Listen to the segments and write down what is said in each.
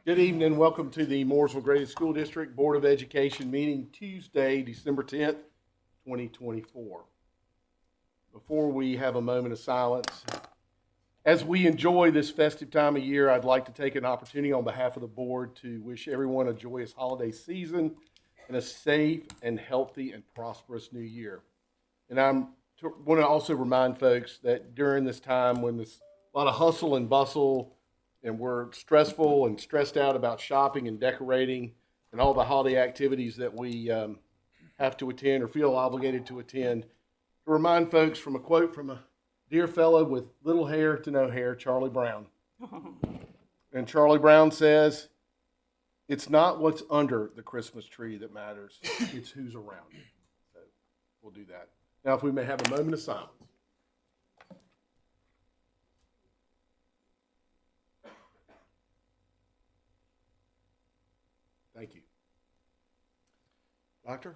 Good evening. Welcome to the Mooresville Graded School District Board of Education meeting Tuesday, December 10th, 2024. Before we have a moment of silence, as we enjoy this festive time of year, I'd like to take an opportunity on behalf of the board to wish everyone a joyous holiday season and a safe and healthy and prosperous new year. And I want to also remind folks that during this time when there's a lot of hustle and bustle and we're stressful and stressed out about shopping and decorating and all the holiday activities that we have to attend or feel obligated to attend, to remind folks from a quote from a dear fellow with little hair to no hair, Charlie Brown. And Charlie Brown says, "It's not what's under the Christmas tree that matters, it's who's around it." So we'll do that. Now, if we may have a moment of silence. Thank you. Doctor,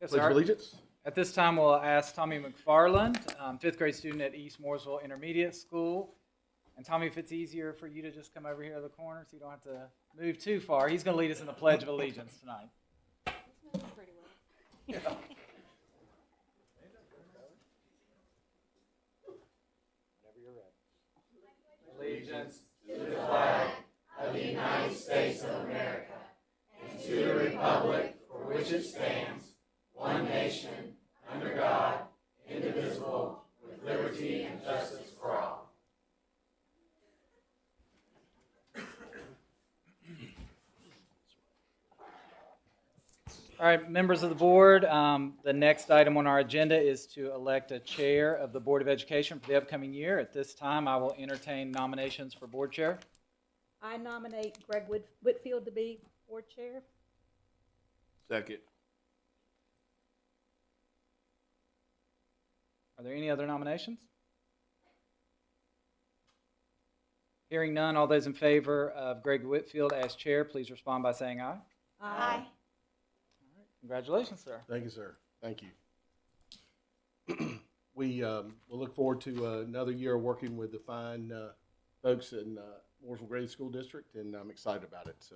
Yes, pledge of allegiance. At this time, we'll ask Tommy McFarland, fifth grade student at East Mooresville Intermediate School. And Tommy, if it's easier for you to just come over here to the corner so you don't have to move too far, he's going to lead us in the Pledge of Allegiance tonight. Pretty well. Yeah. Whenever you're ready. Allegiance to the flag of the United States of America and to the republic for which it stands, one nation, under God, indivisible, with liberty and justice for all. All right, members of the board, the next item on our agenda is to elect a chair of the Board of Education for the upcoming year. At this time, I will entertain nominations for board chair. I nominate Greg Whitfield to be board chair. Second. Are there any other nominations? Hearing none, all those in favor of Greg Whitfield as chair, please respond by saying aye. Aye. Congratulations, sir. Thank you, sir. Thank you. We will look forward to another year working with the fine folks in Mooresville Graded School District, and I'm excited about it. So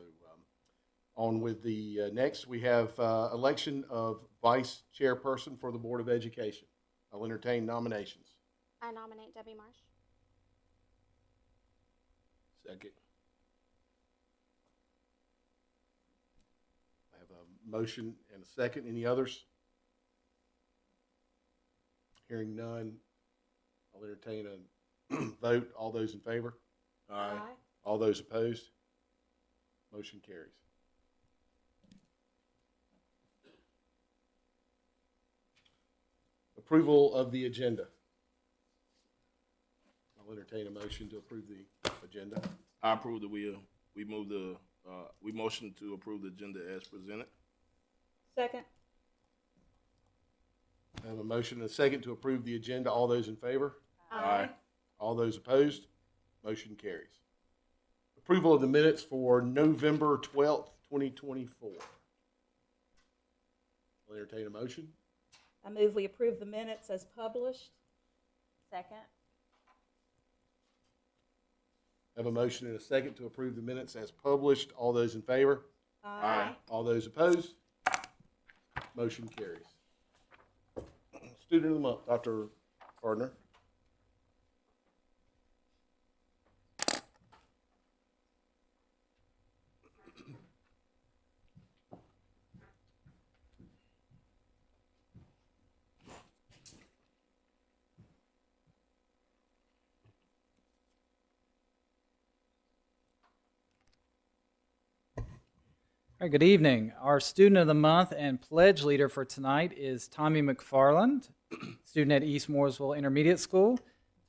on with the next, we have election of vice chairperson for the Board of Education. I'll entertain nominations. I nominate Debbie Marsh. Second. I have a motion and a second. Any others? Hearing none, I'll entertain a vote. All those in favor? Aye. All those opposed? Motion carries. Approval of the agenda. I'll entertain a motion to approve the agenda. I approve that we motion to approve the agenda as presented. Second. I have a motion and a second to approve the agenda. All those in favor? Aye. All those opposed? Motion carries. Approval of the minutes for November 12th, 2024. I'll entertain a motion. I move we approve the minutes as published. Second. I have a motion and a second to approve the minutes as published. All those in favor? Aye. All those opposed? Motion carries. Student of the month, Dr. Gardner. All right, good evening. Our student of the month and pledge leader for tonight is Tommy McFarland, student at East Mooresville Intermediate School.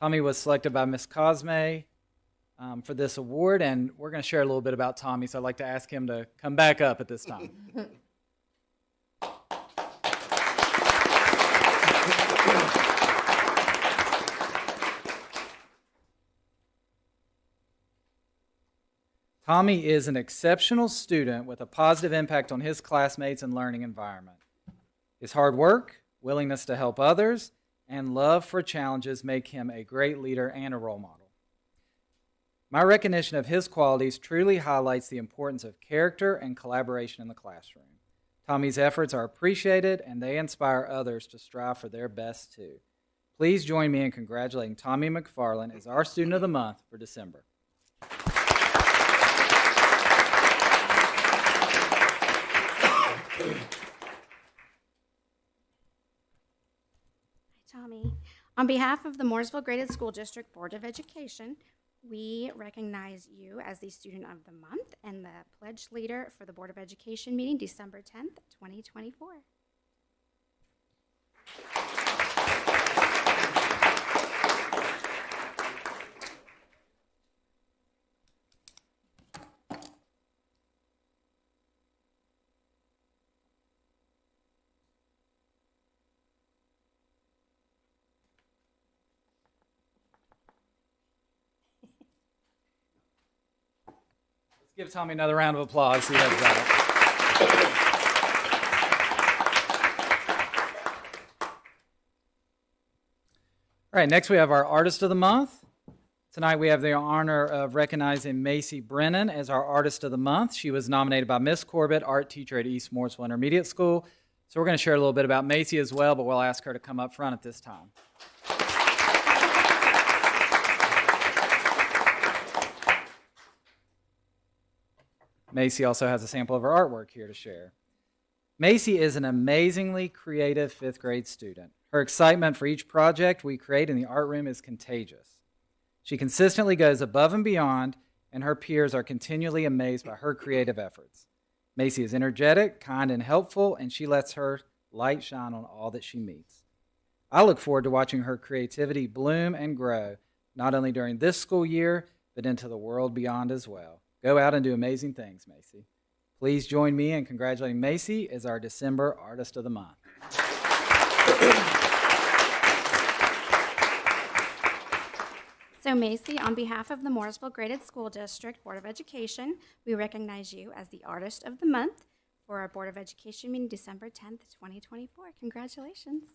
Tommy was selected by Ms. Cosme for this award, and we're going to share a little bit about Tommy, so I'd like to ask him to come back up at this time. Tommy is an exceptional student with a positive impact on his classmates and learning environment. His hard work, willingness to help others, and love for challenges make him a great leader and a role model. My recognition of his qualities truly highlights the importance of character and collaboration in the classroom. Tommy's efforts are appreciated, and they inspire others to strive for their best too. Please join me in congratulating Tommy McFarland as our Student of the Month for December. Tommy. On behalf of the Mooresville Graded School District Board of Education, we recognize you as the Student of the Month and the Pledge Leader for the Board of Education meeting December 10th, 2024. Let's give Tommy another round of applause. He has got it. All right, next we have our Artist of the Month. Tonight we have the honor of recognizing Macy Brennan as our Artist of the Month. She was nominated by Miss Corbett, art teacher at East Mooresville Intermediate School. So we're going to share a little bit about Macy as well, but we'll ask her to come up front at this time. Macy also has a sample of her artwork here to share. Macy is an amazingly creative fifth grade student. Her excitement for each project we create in the art room is contagious. She consistently goes above and beyond, and her peers are continually amazed by her creative efforts. Macy is energetic, kind, and helpful, and she lets her light shine on all that she meets. I look forward to watching her creativity bloom and grow, not only during this school year, but into the world beyond as well. Go out and do amazing things, Macy. Please join me in congratulating Macy as our December Artist of the Month. So Macy, on behalf of the Mooresville Graded School District Board of Education, we recognize you as the Artist of the Month for our Board of Education meeting December 10th, 2024. Congratulations.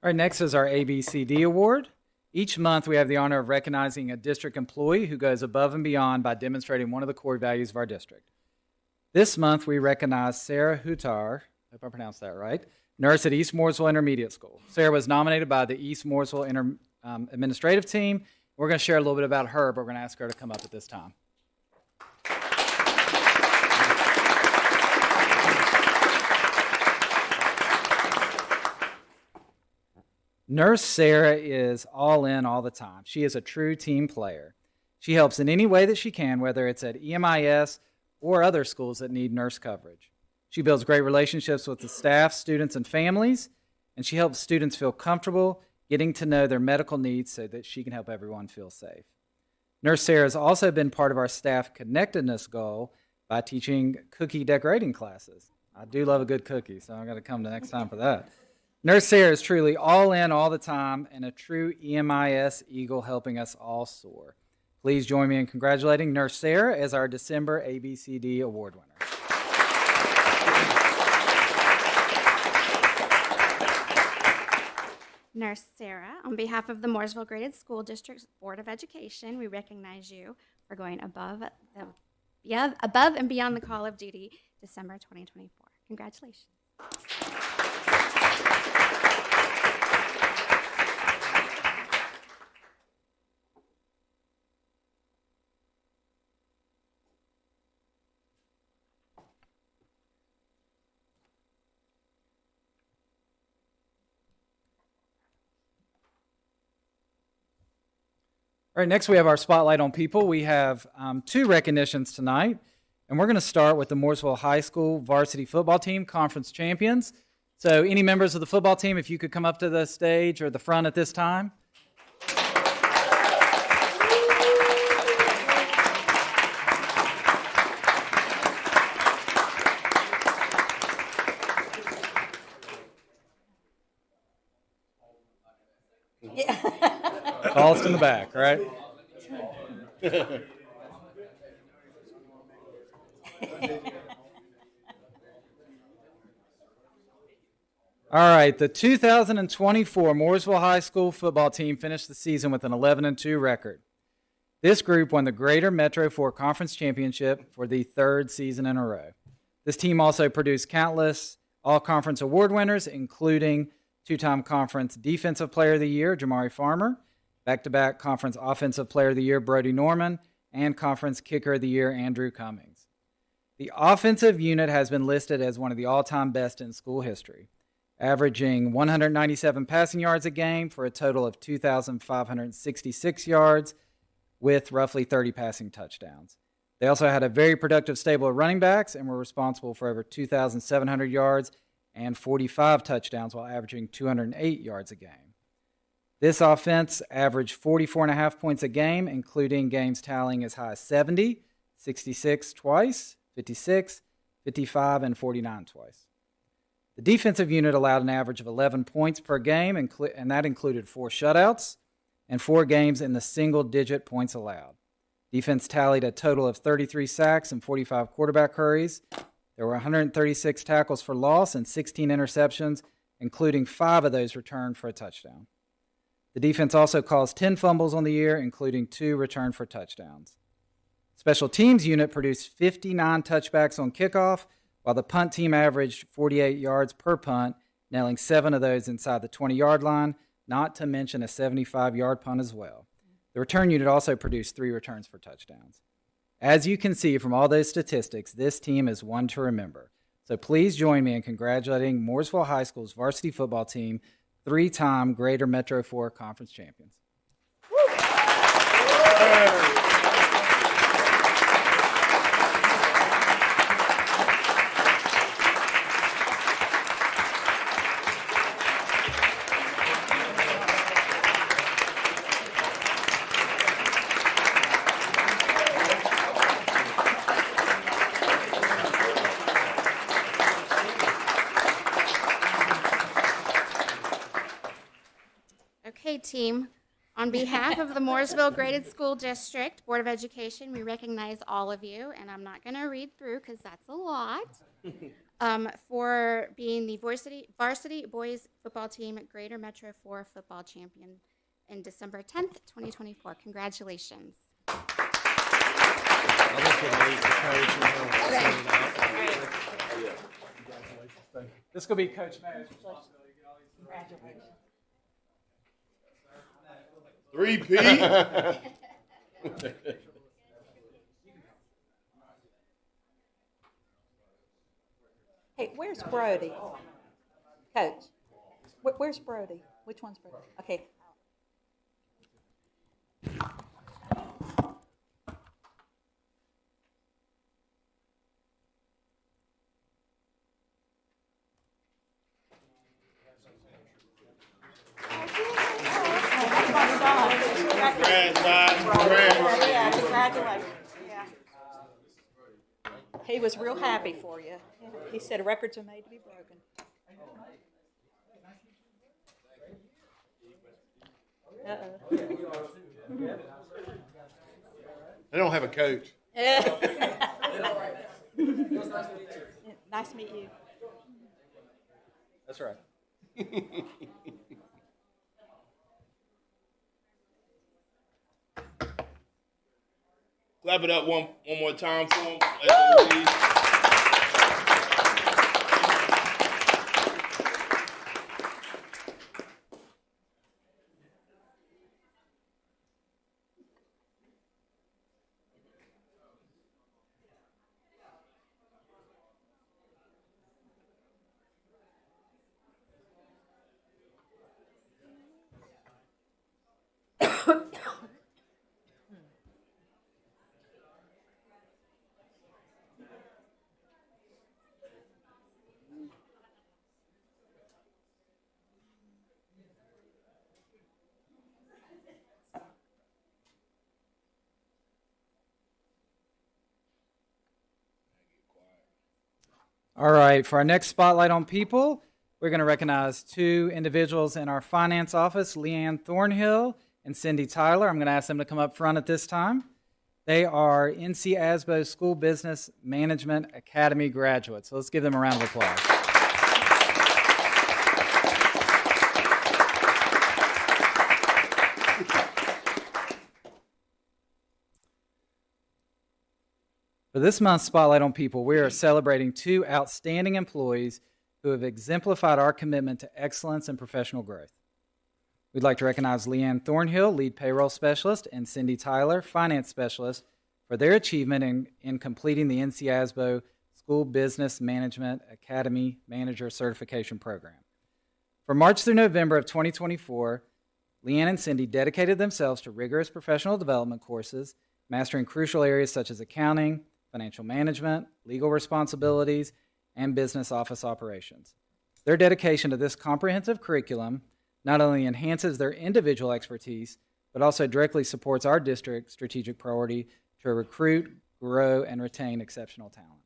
All right, next is our ABCD Award. Each month, we have the honor of recognizing a district employee who goes above and beyond by demonstrating one of the core values of our district. This month, we recognize Sarah Hutar, I hope I pronounced that right, nurse at East Mooresville Intermediate School. Sarah was nominated by the East Mooresville administrative team. We're going to share a little bit about her, but we're going to ask her to come up at this time. Nurse Sarah is all in all the time. She is a true team player. She helps in any way that she can, whether it's at EMIS or other schools that need nurse coverage. She builds great relationships with the staff, students, and families, and she helps students feel comfortable getting to know their medical needs so that she can help everyone feel safe. Nurse Sarah has also been part of our staff connectedness goal by teaching cookie decorating classes. I do love a good cookie, so I'm going to come the next time for that. Nurse Sarah is truly all in all the time and a true EMIS Eagle helping us all soar. Please join me in congratulating Nurse Sarah as our December ABCD Award winner. Nurse Sarah, on behalf of the Mooresville Graded School District Board of Education, we recognize you for going above and beyond the call of duty December 2024. Congratulations. All right, next we have our Spotlight on People. We have two recognitions tonight, and we're going to start with the Mooresville High School varsity football team, conference champions. So any members of the football team, if you could come up to the stage or the front at this time. Tallest in the back, right? All right, the 2024 Mooresville High School football team finished the season with an 11-2 record. This group won the Greater Metro 4 Conference Championship for the third season in a row. This team also produced countless all-conference award winners, including two-time conference Defensive Player of the Year, Jamari Farmer, back-to-back Conference Offensive Player of the Year, Brody Norman, and Conference Kicker of the Year, Andrew Cummings. The offensive unit has been listed as one of the all-time best in school history, averaging 197 passing yards a game for a total of 2,566 yards with roughly 30 passing touchdowns. They also had a very productive stable of running backs and were responsible for over 2,700 yards and 45 touchdowns while averaging 208 yards a game. This offense averaged 44.5 points a game, including games tallying as high as 70, 66 twice, 56, 55, and 49 twice. The defensive unit allowed an average of 11 points per game, and that included 4 shutouts and 4 games in the single-digit points allowed. Defense tallied a total of 33 sacks and 45 quarterback hurries. There were 136 tackles for loss and 16 interceptions, including 5 of those returned for a touchdown. The defense also caused 10 fumbles on the year, including 2 returned for touchdowns. Special teams unit produced 59 touchbacks on kickoff, while the punt team averaged 48 yards per punt, nailing 7 of those inside the 20-yard line, not to mention a 75-yard punt as well. The return unit also produced 3 returns for touchdowns. As you can see from all those statistics, this team is one to remember. So please join me in congratulating Mooresville High School's varsity football team, 3-time Greater Metro 4 Conference champions. Okay, team. On behalf of the Mooresville Graded School District Board of Education, we recognize all of you, and I'm not going to read through because that's a lot, for being the varsity boys football team Greater Metro 4 football champion in December 10th, 2024. Congratulations. This will be Coach Mays. Three-P. Hey, where's Brody? Coach, where's Brody? Which one's Brody? Okay. Congrats, Bob. Congrats. Yeah, congratulations. Yeah. He was real happy for you. He said records are made to be broken. They don't have a coach. Nice to meet you. That's right. Clap it up one more time for him. All right, for our next Spotlight on People, we're going to recognize two individuals in our finance office, Leanne Thornhill and Cindy Tyler. I'm going to ask them to come up front at this time. They are NC ASBO School Business Management Academy graduates. So let's give them a round of applause. For this month's Spotlight on People, we are celebrating two outstanding employees who have exemplified our commitment to excellence and professional growth. We'd like to recognize Leanne Thornhill, Lead Payroll Specialist, and Cindy Tyler, Finance Specialist, for their achievement in completing the NC ASBO School Business Management Academy Manager Certification Program. From March through November of 2024, Leanne and Cindy dedicated themselves to rigorous professional development courses, mastering crucial areas such as accounting, financial management, legal responsibilities, and business office operations. Their dedication to this comprehensive curriculum not only enhances their individual expertise, but also directly supports our district's strategic priority to recruit, grow, and retain exceptional talent.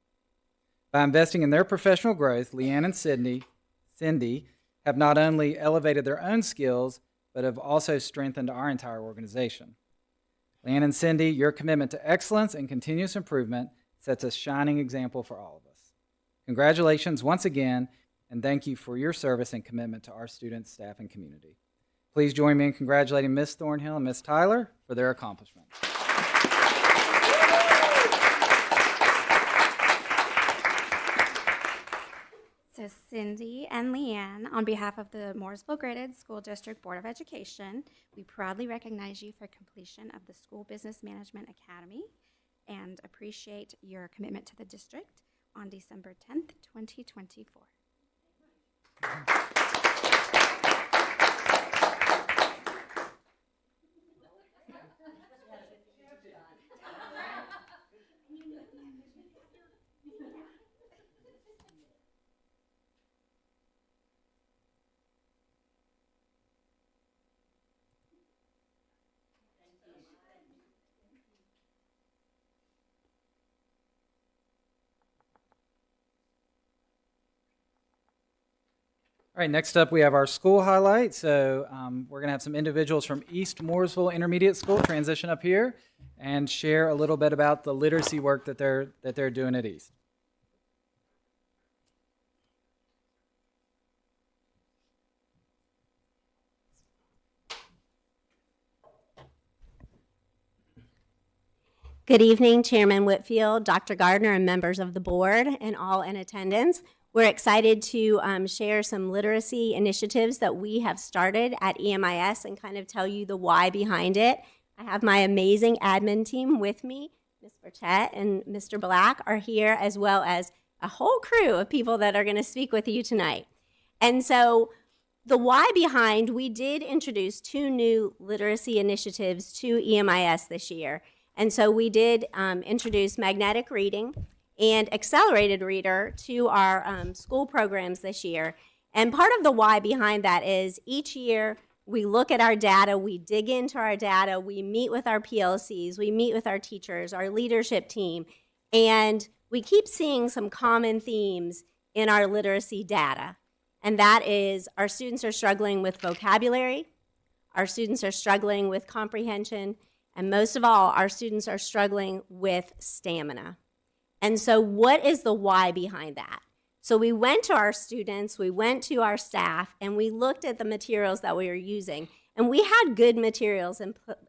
By investing in their professional growth, Leanne and Cindy have not only elevated their own skills, but have also strengthened our entire organization. Leanne and Cindy, your commitment to excellence and continuous improvement sets a shining example for all of us. Congratulations once again, and thank you for your service and commitment to our students, staff, and community. Please join me in congratulating Ms. Thornhill and Ms. Tyler for their accomplishments. So Cindy and Leanne, on behalf of the Mooresville Graded School District Board of Education, we proudly recognize you for completion of the School Business Management Academy and appreciate your commitment to the district on December 10th, 2024. All right, next up we have our school highlight. So we're going to have some individuals from East Mooresville Intermediate School transition up here and share a little bit about the literacy work that they're doing at East. Good evening, Chairman Whitfield, Dr. Gardner, and members of the board, and all in attendance. We're excited to share some literacy initiatives that we have started at EMIS and kind of tell you the why behind it. I have my amazing admin team with me. Ms. Burchett and Mr. Black are here, as well as a whole crew of people that are going to speak with you tonight. And so the why behind, we did introduce 2 new literacy initiatives to EMIS this year. And so we did introduce magnetic reading and accelerated reader to our school programs this year. And part of the why behind that is each year we look at our data, we dig into our data, we meet with our PLCs, we meet with our teachers, our leadership team, and we keep seeing some common themes in our literacy data. And that is our students are struggling with vocabulary, our students are struggling with comprehension, and most of all, our students are struggling with stamina. And so what is the why behind that? So we went to our students, we went to our staff, and we looked at the materials that we were using. And we had good materials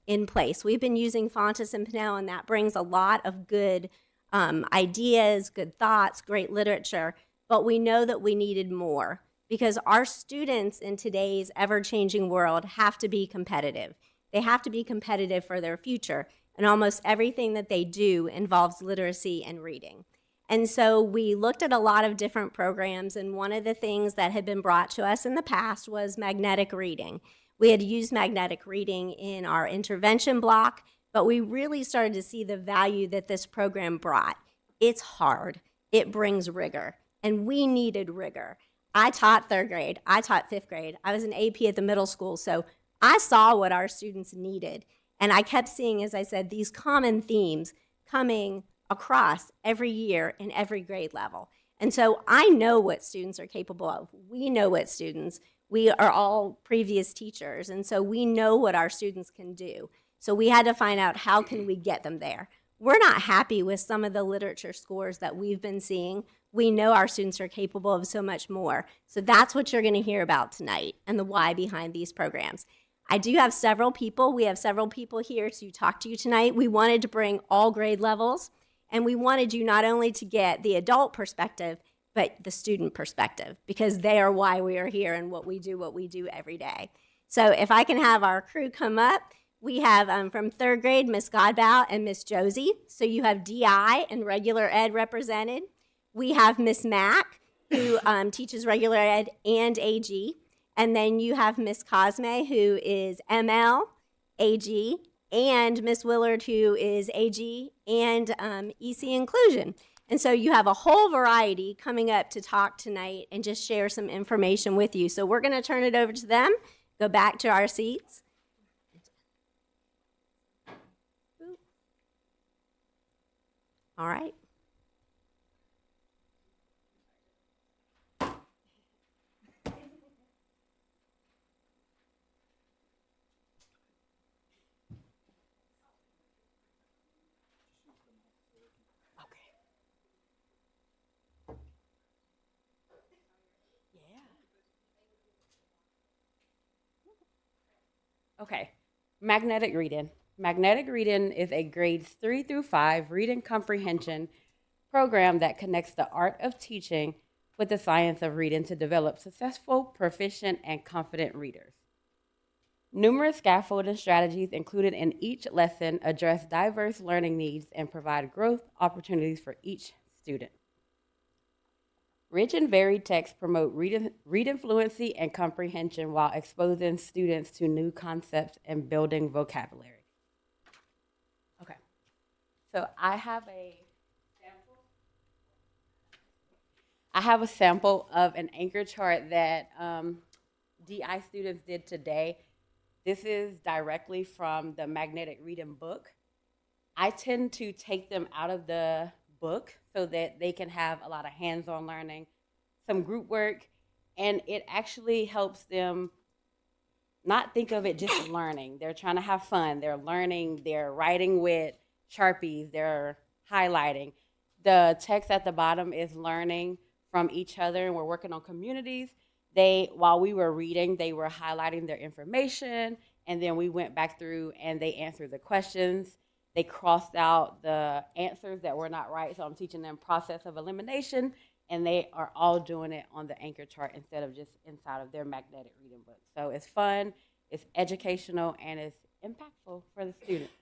in place. We've been using Fontes and Pinnell, and that brings a lot of good ideas, good thoughts, great literature. But we know that we needed more because our students in today's ever-changing world have to be competitive. They have to be competitive for their future, and almost everything that they do involves literacy and reading. And so we looked at a lot of different programs, and one of the things that had been brought to us in the past was magnetic reading. We had used magnetic reading in our intervention block, but we really started to see the value that this program brought. It's hard. It brings rigor, and we needed rigor. I taught 3rd grade. I taught 5th grade. I was an AP at the middle school, so I saw what our students needed, and I kept seeing, as I said, these common themes coming across every year in every grade level. And so I know what students are capable of. We know what students, we are all previous teachers, and so we know what our students can do. So we had to find out how can we get them there. We're not happy with some of the literature scores that we've been seeing. We know our students are capable of so much more. So that's what you're going to hear about tonight and the why behind these programs. I do have several people. We have several people here to talk to you tonight. We wanted to bring all grade levels, and we wanted you not only to get the adult perspective, but the student perspective, because they are why we are here and what we do every day. So if I can have our crew come up. We have from third grade, Miss Godbout and Miss Josie. So you have DI and regular ed represented. We have Miss Mack, who teaches regular ed and AG. And then you have Miss Cosme, who is ML, AG, and Miss Willard, who is AG and EC Inclusion. And so you have a whole variety coming up to talk tonight and just share some information with you. So we're going to turn it over to them, go back to our seats. All right. Okay, magnetic reading. Magnetic reading is a grades 3 through 5 reading comprehension program that connects the art of teaching with the science of reading to develop successful, proficient, and confident readers. Numerous scaffolding strategies included in each lesson address diverse learning needs and provide growth opportunities for each student. Rich and varied texts promote reading fluency and comprehension while exposing students to new concepts and building vocabulary. Okay, so I have a sample of an anchor chart that DI students did today. This is directly from the magnetic reading book. I tend to take them out of the book so that they can have a lot of hands-on learning, some group work, and it actually helps them not think of it just learning. They're trying to have fun. They're learning. They're writing with Sharpies. They're highlighting. The text at the bottom is learning from each other, and we're working on communities. While we were reading, they were highlighting their information, and then we went back through and they answered the questions. They crossed out the answers that were not right, so I'm teaching them process of elimination, and they are all doing it on the anchor chart instead of just inside of their magnetic reading book. So it's fun, it's educational, and it's impactful for the students.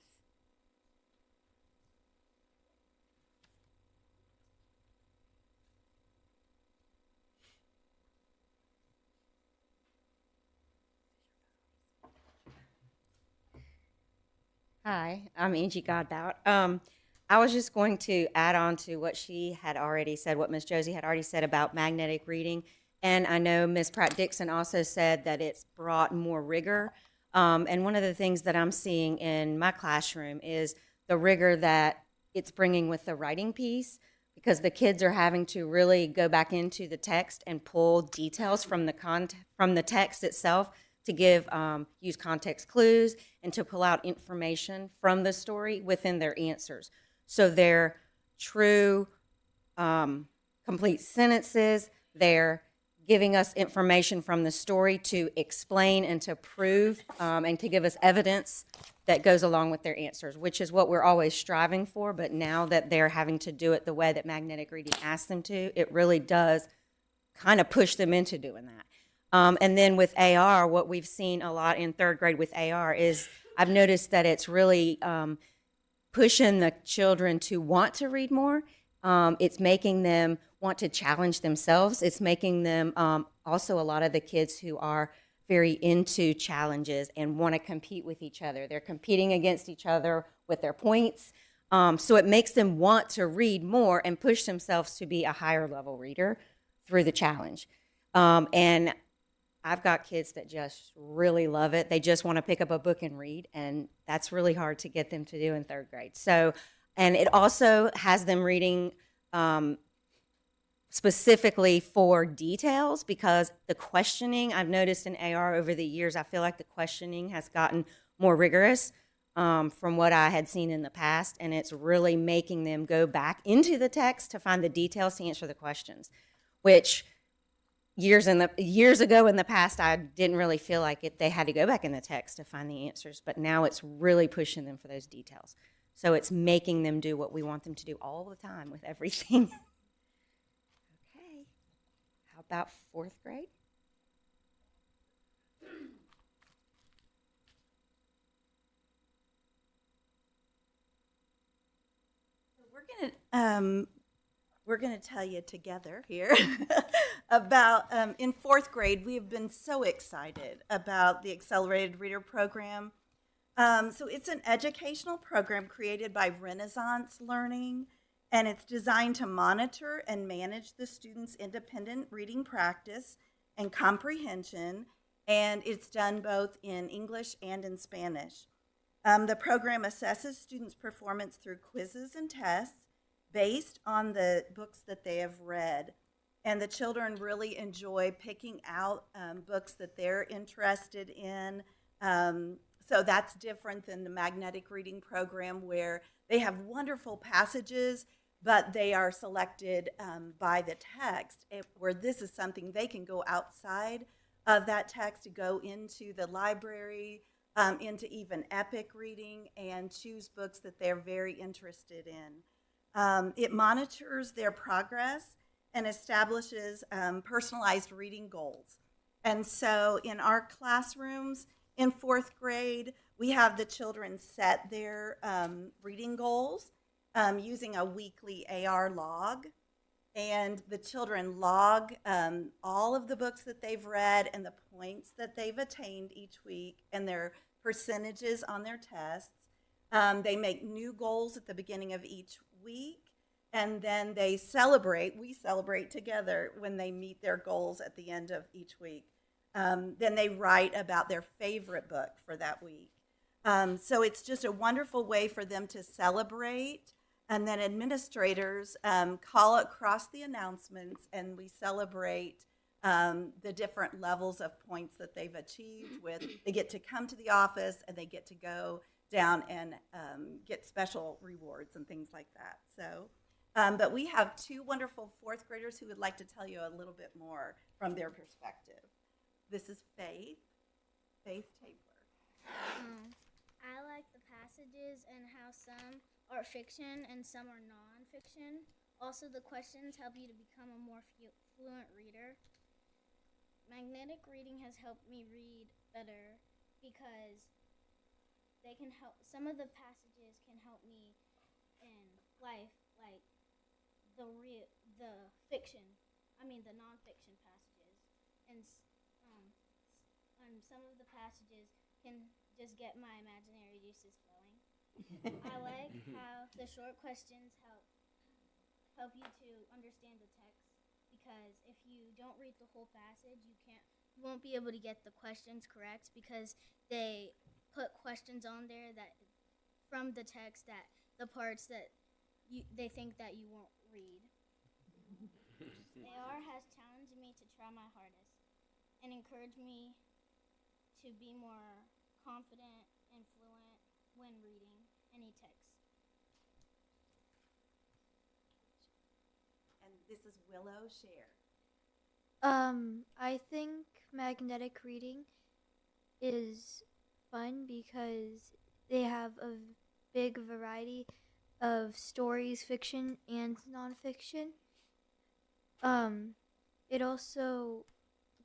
Hi, I'm Angie Godbout. I was just going to add on to what she had already said, what Miss Josie had already said about magnetic reading. And I know Miss Pratt-Dixon also said that it's brought more rigor. And one of the things that I'm seeing in my classroom is the rigor that it's bringing with the writing piece, because the kids are having to really go back into the text and pull details from the text itself to use context clues and to pull out information from the story within their answers. So they're true, complete sentences. They're giving us information from the story to explain and to prove and to give us evidence that goes along with their answers, which is what we're always striving for. But now that they're having to do it the way that magnetic reading asks them to, it really does kind of push them into doing that. And then with AR, what we've seen a lot in third grade with AR is I've noticed that it's really pushing the children to want to read more. It's making them want to challenge themselves. It's making them also a lot of the kids who are very into challenges and want to compete with each other. They're competing against each other with their points. So it makes them want to read more and push themselves to be a higher level reader through the challenge. And I've got kids that just really love it. They just want to pick up a book and read, and that's really hard to get them to do in third grade. So, and it also has them reading specifically for details, because the questioning I've noticed in AR over the years, I feel like the questioning has gotten more rigorous from what I had seen in the past, and it's really making them go back into the text to find the details to answer the questions, which years ago in the past, I didn't really feel like they had to go back in the text to find the answers, but now it's really pushing them for those details. So it's making them do what we want them to do all the time with everything. Okay. How about fourth grade? We're gonna tell you together here about in fourth grade. We have been so excited about the Accelerated Reader Program. So it's an educational program created by Renaissance Learning, and it's designed to monitor and manage the students' independent reading practice and comprehension, and it's done both in English and in Spanish. The program assesses students' performance through quizzes and tests based on the books that they have read. And the children really enjoy picking out books that they're interested in. So that's different than the magnetic reading program, where they have wonderful passages, but they are selected by the text, where this is something they can go outside of that text to go into the library, into even epic reading, and choose books that they're very interested in. It monitors their progress and establishes personalized reading goals. And so in our classrooms in fourth grade, we have the children set their reading goals using a weekly AR log. And the children log all of the books that they've read and the points that they've attained each week and their percentages on their tests. They make new goals at the beginning of each week, and then we celebrate together when they meet their goals at the end of each week. Then they write about their favorite book for that week. So it's just a wonderful way for them to celebrate, and then administrators call across the announcements, and we celebrate the different levels of points that they've achieved. They get to come to the office, and they get to go down and get special rewards and things like that. So, but we have two wonderful fourth graders who would like to tell you a little bit more from their perspective. This is Faith Tabler. I like the passages and how some are fiction and some are non-fiction. Also, the questions help you to become a more fluent reader. Magnetic reading has helped me read better because they can help. Some of the passages can help me in life, like the non-fiction passages, and some of the passages can just get my imaginary juices flowing. I like how the short questions help you to understand the text, because if you don't read the whole passage, you won't be able to get the questions correct, because they put questions on there that from the text, that the parts that they think that you won't read. AR has challenged me to try my hardest and encouraged me to be more confident and fluent when reading any text. And this is Willow Share. I think magnetic reading is fun because they have a big variety of stories, fiction and nonfiction. It also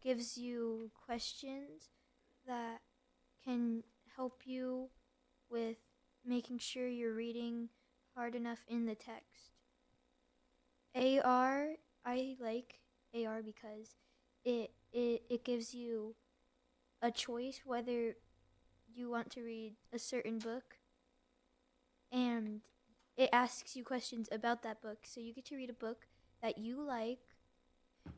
gives you questions that can help you with making sure you're reading hard enough in the text. AR, I like AR because it gives you a choice whether you want to read a certain book, and it asks you questions about that book. So you get to read a book that you like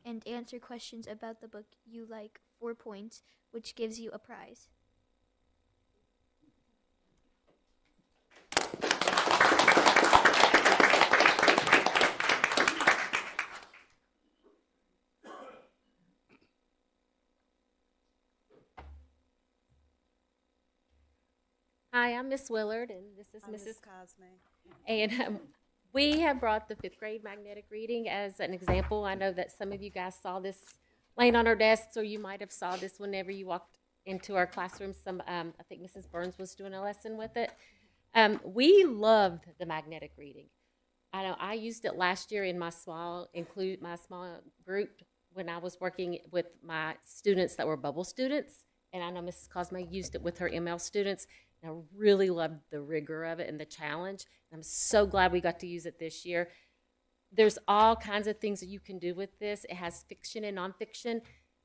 and answer questions about the book you like for points, which gives you a prize. Hi, I'm Miss Willard, and this is I'm Mrs. Cosme. And we have brought the fifth grade magnetic reading as an example. I know that some of you guys saw this laying on our desks, or you might have saw this whenever you walked into our classroom. I think Mrs. Burns was doing a lesson with it. We loved the magnetic reading. I know I used it last year in my small group when I was working with my students that were bubble students. And I know Mrs. Cosme used it with her ML students. And I really loved the rigor of it and the challenge. And I'm so glad we got to use it this year. There's all kinds of things that you can do with this. It has fiction and nonfiction.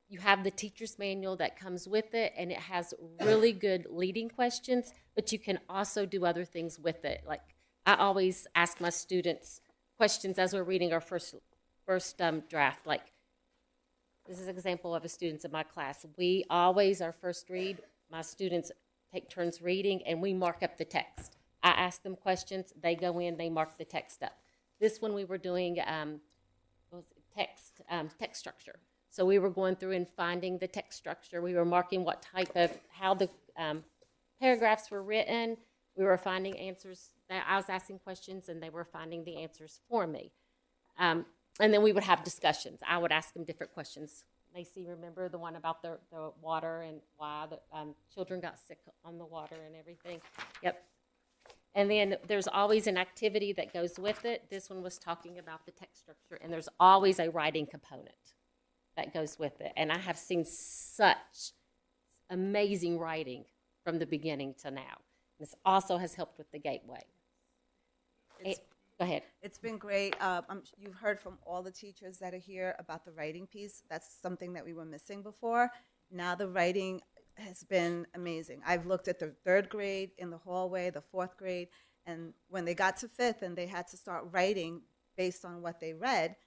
You have the teacher's manual that comes with it, and it has really good leading questions, but you can also do other things with it. Like I always ask my students questions as we're reading our first draft. Like this is an example of a students in my class. We always, our first read, my students take turns reading, and we mark up the text. I ask them questions, they go in, they mark the text up. This one we were doing text structure. So we were going through and finding the text structure. We were marking what type of, how the paragraphs were written. We were finding answers. I was asking questions, and they were finding the answers for me. And then we would have discussions. I would ask them different questions. Macy, remember the one about the water and why the children got sick on the water and everything? Yep. And then there's always an activity that goes with it. This one was talking about the text structure, and there's always a writing component that goes with it. And I have seen such amazing writing from the beginning to now. This also has helped with the gateway. Go ahead. It's been great. You've heard from all the teachers that are here about the writing piece. That's something that we were missing before. Now the writing has been amazing. I've looked at the third grade in the hallway, the fourth grade, and when they got to fifth and they had to start writing based on what they read,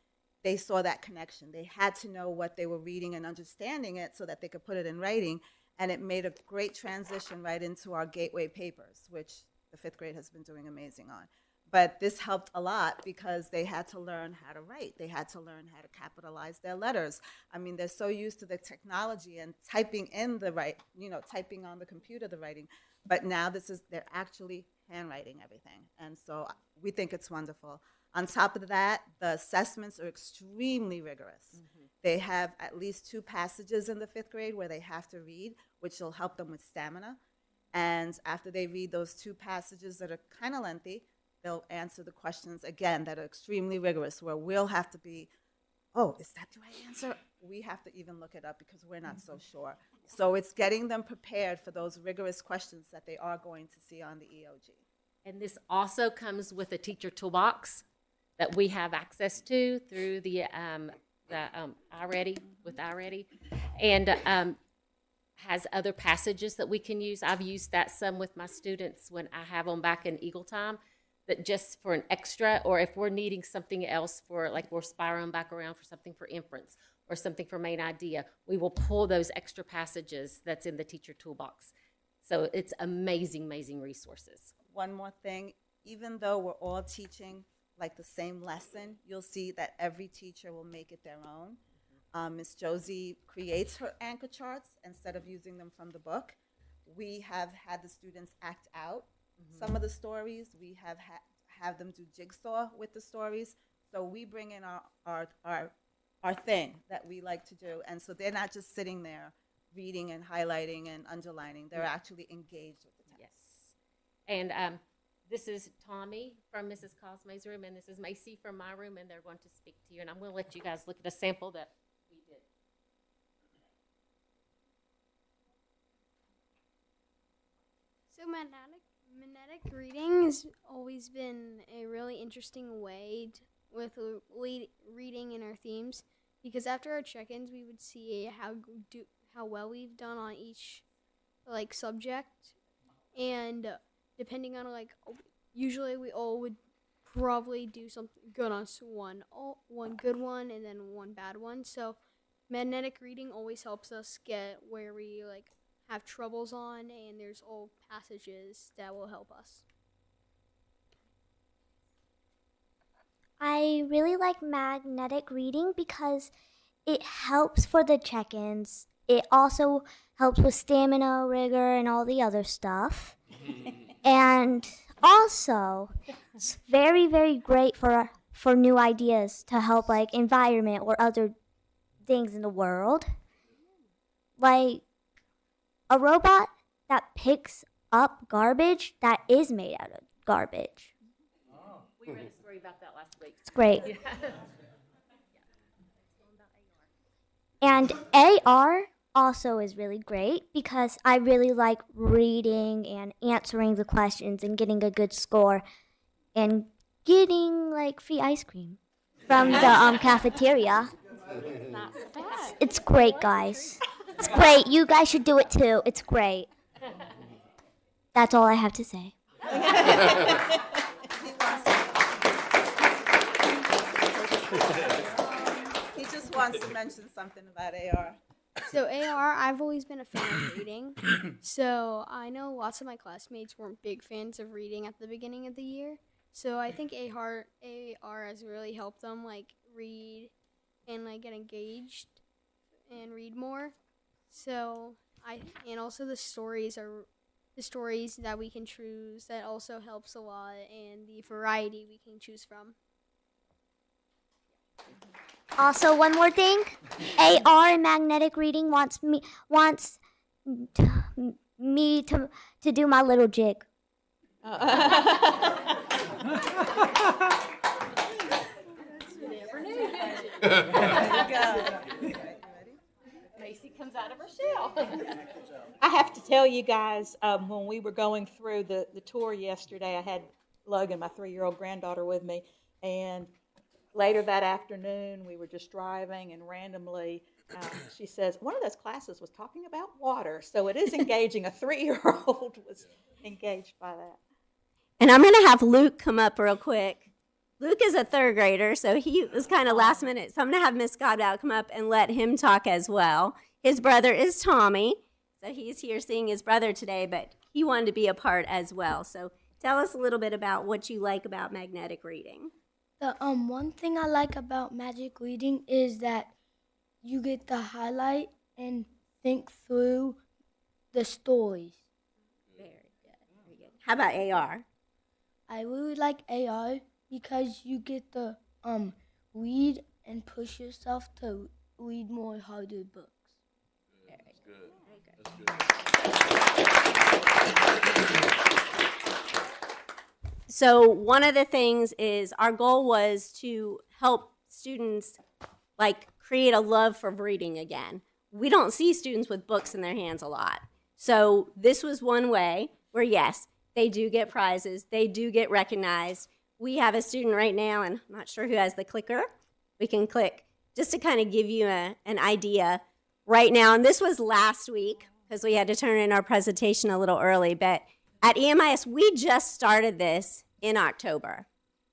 they saw that connection. They had to know what they were reading and understanding it so that they could put it in writing, and it made a great transition right into our gateway papers, which the fifth grade has been doing amazing on. But this helped a lot because they had to learn how to write. They had to learn how to capitalize their letters. I mean, they're so used to the technology and typing in typing on the computer, the writing. But now they're actually handwriting everything. And so we think it's wonderful. On top of that, the assessments are extremely rigorous. Mm-hmm. They have at least 2 passages in the fifth grade where they have to read, which will help them with stamina. And after they read those 2 passages that are kind of lengthy, they'll answer the questions, again, that are extremely rigorous, where we'll have to be, oh, is that the right answer? We have to even look it up because we're not so sure. So it's getting them prepared for those rigorous questions that they are going to see on the EOG. And this also comes with a teacher toolbox that we have access to through the iReady, with iReady, and has other passages that we can use. I've used that some with my students when I have them back in Eagle Time, that just for an extra, or if we're needing something else for, like we're spiraling back around for something for inference or something for main idea, we will pull those extra passages that's in the teacher toolbox. So it's amazing, amazing resources. One more thing, even though we're all teaching like the same lesson, you'll see that every teacher will make it their own. Ms. Josie creates her anchor charts instead of using them from the book. We have had the students act out some of the stories. We have them do jigsaw with the stories. So we bring in our thing that we like to do. And so they're not just sitting there reading and highlighting and underlining. They're actually engaged with the text. Yes. And this is Tommy from Mrs. Cosme's room, and this is Macy from my room, and they're going to speak to you. And I'm going to let you guys look at a sample that we did. So magnetic reading has always been a really interesting way with reading in our themes, because after our check-ins we would see how well we've done on each subject, and depending on usually we all would probably do something good on one good one and then one bad one. So magnetic reading always helps us get where we have troubles on, and there's old passages that will help us. I really like magnetic reading because it helps for the check-ins. It also helps with stamina, rigor, and all the other stuff. And also, it's very, very great for new ideas to help like environment or other things in the world. Like a robot that picks up garbage that is made out of garbage. We read a story about that last week. It's great. Yeah. And AR also is really great because I really like reading and answering the questions and getting a good score and getting like free ice cream from the cafeteria. It's great, guys. It's great. You guys should do it too. It's great. That's all I have to say. He just wants to mention something about AR. So AR, I've always been a fan of reading. So I know lots of my classmates weren't big fans of reading at the beginning of the year. So I think AR has really helped them like read and like get engaged and read more. So and also the stories that we can choose that also helps a lot, and the variety we can choose from. Also, one more thing. AR in magnetic reading wants me to do my little jig. Macy comes out of her shell. I have to tell you guys, when we were going through the tour yesterday, I had Logan, my 3-year-old granddaughter, with me, and later that afternoon, we were just driving, and randomly, she says, one of those classes was talking about water, so it is engaging. A 3-year-old was engaged by that. And I'm going to have Luke come up real quick. Luke is a 3rd grader, so he was kind of last minute. So I'm going to have Miss Godbout come up and let him talk as well. His brother is Tommy, so he's here seeing his brother today, but he wanted to be a part as well. So tell us a little bit about what you like about magnetic reading. The one thing I like about magic reading is that you get to highlight and think through the stories. Very good. Very good. How about AR? I really like AR because you get to read and push yourself to read more harder books. That's good. That's good. So one of the things is our goal was to help students like create a love for reading again. We don't see students with books in their hands a lot. So this was one way where, yes, they do get prizes, they do get recognized. We have a student right now, and I'm not sure who has the clicker. We can click just to kind of give you an idea right now. And this was last week because we had to turn in our presentation a little early, but at EMIS, we just started this in October.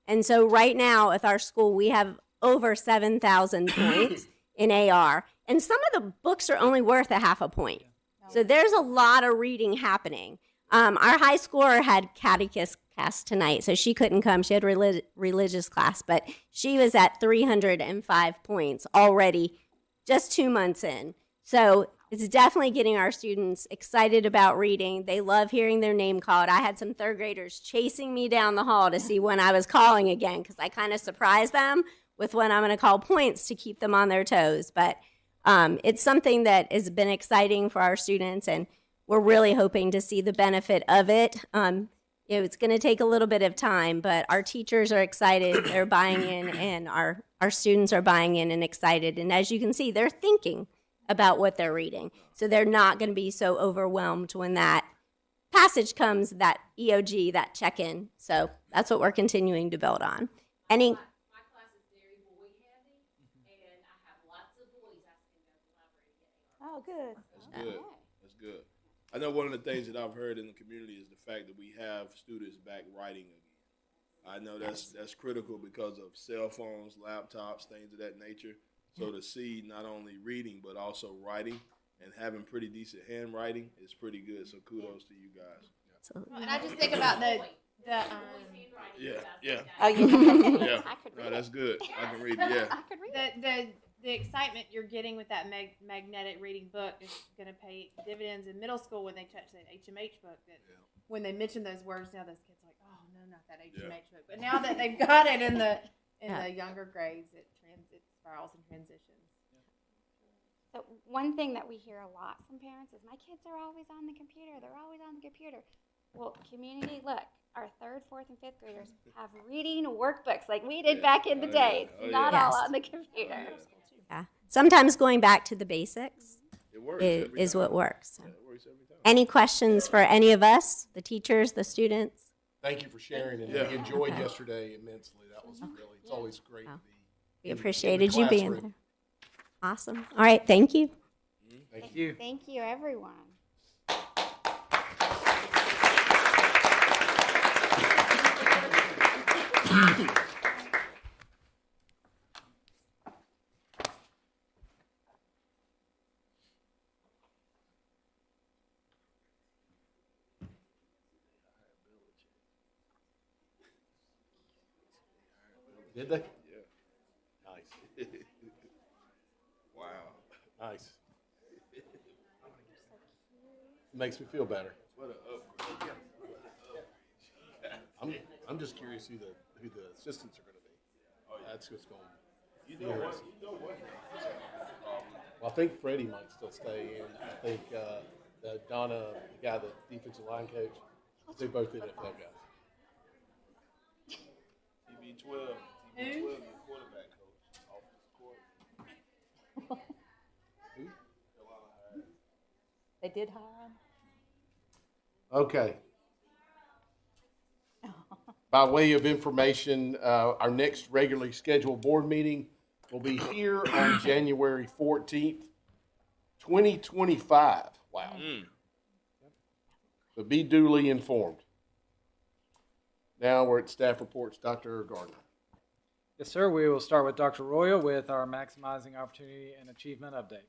And so right now with our school, we have over 7,000 points in AR. And some of the books are only worth a half a point. So there's a lot of reading happening. Our high schooler had catechist class tonight, so she couldn't come. She had religious class, but she was at 305 points already just 2 months in. So it's definitely getting our students excited about reading. They love hearing their name called. I had some 3rd graders chasing me down the hall to see when I was calling again because I kind of surprised them with when I'm going to call points to keep them on their toes. But it's something that has been exciting for our students, and we're really hoping to see the benefit of it. It's going to take a little bit of time, but our teachers are excited. They're buying in, and our students are buying in and excited. And as you can see, they're thinking about what they're reading. So they're not going to be so overwhelmed when that passage comes, that EOG, that check-in. So that's what we're continuing to build on. Any? My class is very boy heavy, and I have lots of boys asking to go to the library to get AR. Oh, good. That's good. That's good. I know one of the things that I've heard in the community is the fact that we have students back writing again. I know that's critical because of cell phones, laptops, things of that nature. So to see not only reading but also writing and having pretty decent handwriting is pretty good. So kudos to you guys. And I just think about the Yeah. Oh, yeah. Yeah. No, that's good. I can read it. Yeah. I could read the excitement you're getting with that magnetic reading book is going to pay dividends in middle school when they touch that HMH book that when they mention those words now, those kids are like, oh no, not that HMH book. But now that they've got it in the younger grades, it spirals and transitions. So one thing that we hear a lot from parents is, my kids are always on the computer. They're always on the computer. Well, community, look, our 3rd, 4th, and 5th graders have reading workbooks like we did back in the day. It's not all on the computer. Yeah. Sometimes going back to the basics is what works. Yeah, it works every time. Any questions for any of us, the teachers, the students? Thank you for sharing, and we enjoyed yesterday immensely. That was really, it's always great to be. We in the appreciated you being classroom. there. Awesome. All right, thank you. Thank you. Thank you, everyone. Did they? Yeah. Nice. Wow. Nice. Makes me feel better. What a upgrade. I'm just curious who the assistants are going to be. Oh, yeah. That's what's going to You be know what? interesting. You know what? Well, I think Freddie might still stay in. I think Donna, the guy, the defensive line coach, they're both NFL guys. TB12. TB12, your quarterback coach. Offensive court. Who? They did hire him? Okay. By way of information, our next regularly scheduled board meeting will be here on January 14th, 2025. Wow. So be duly informed. Now we're at staff reports. Dr. Gardner. Yes, sir. We will start with Dr. Royal with our Maximizing Opportunity and Achievement update.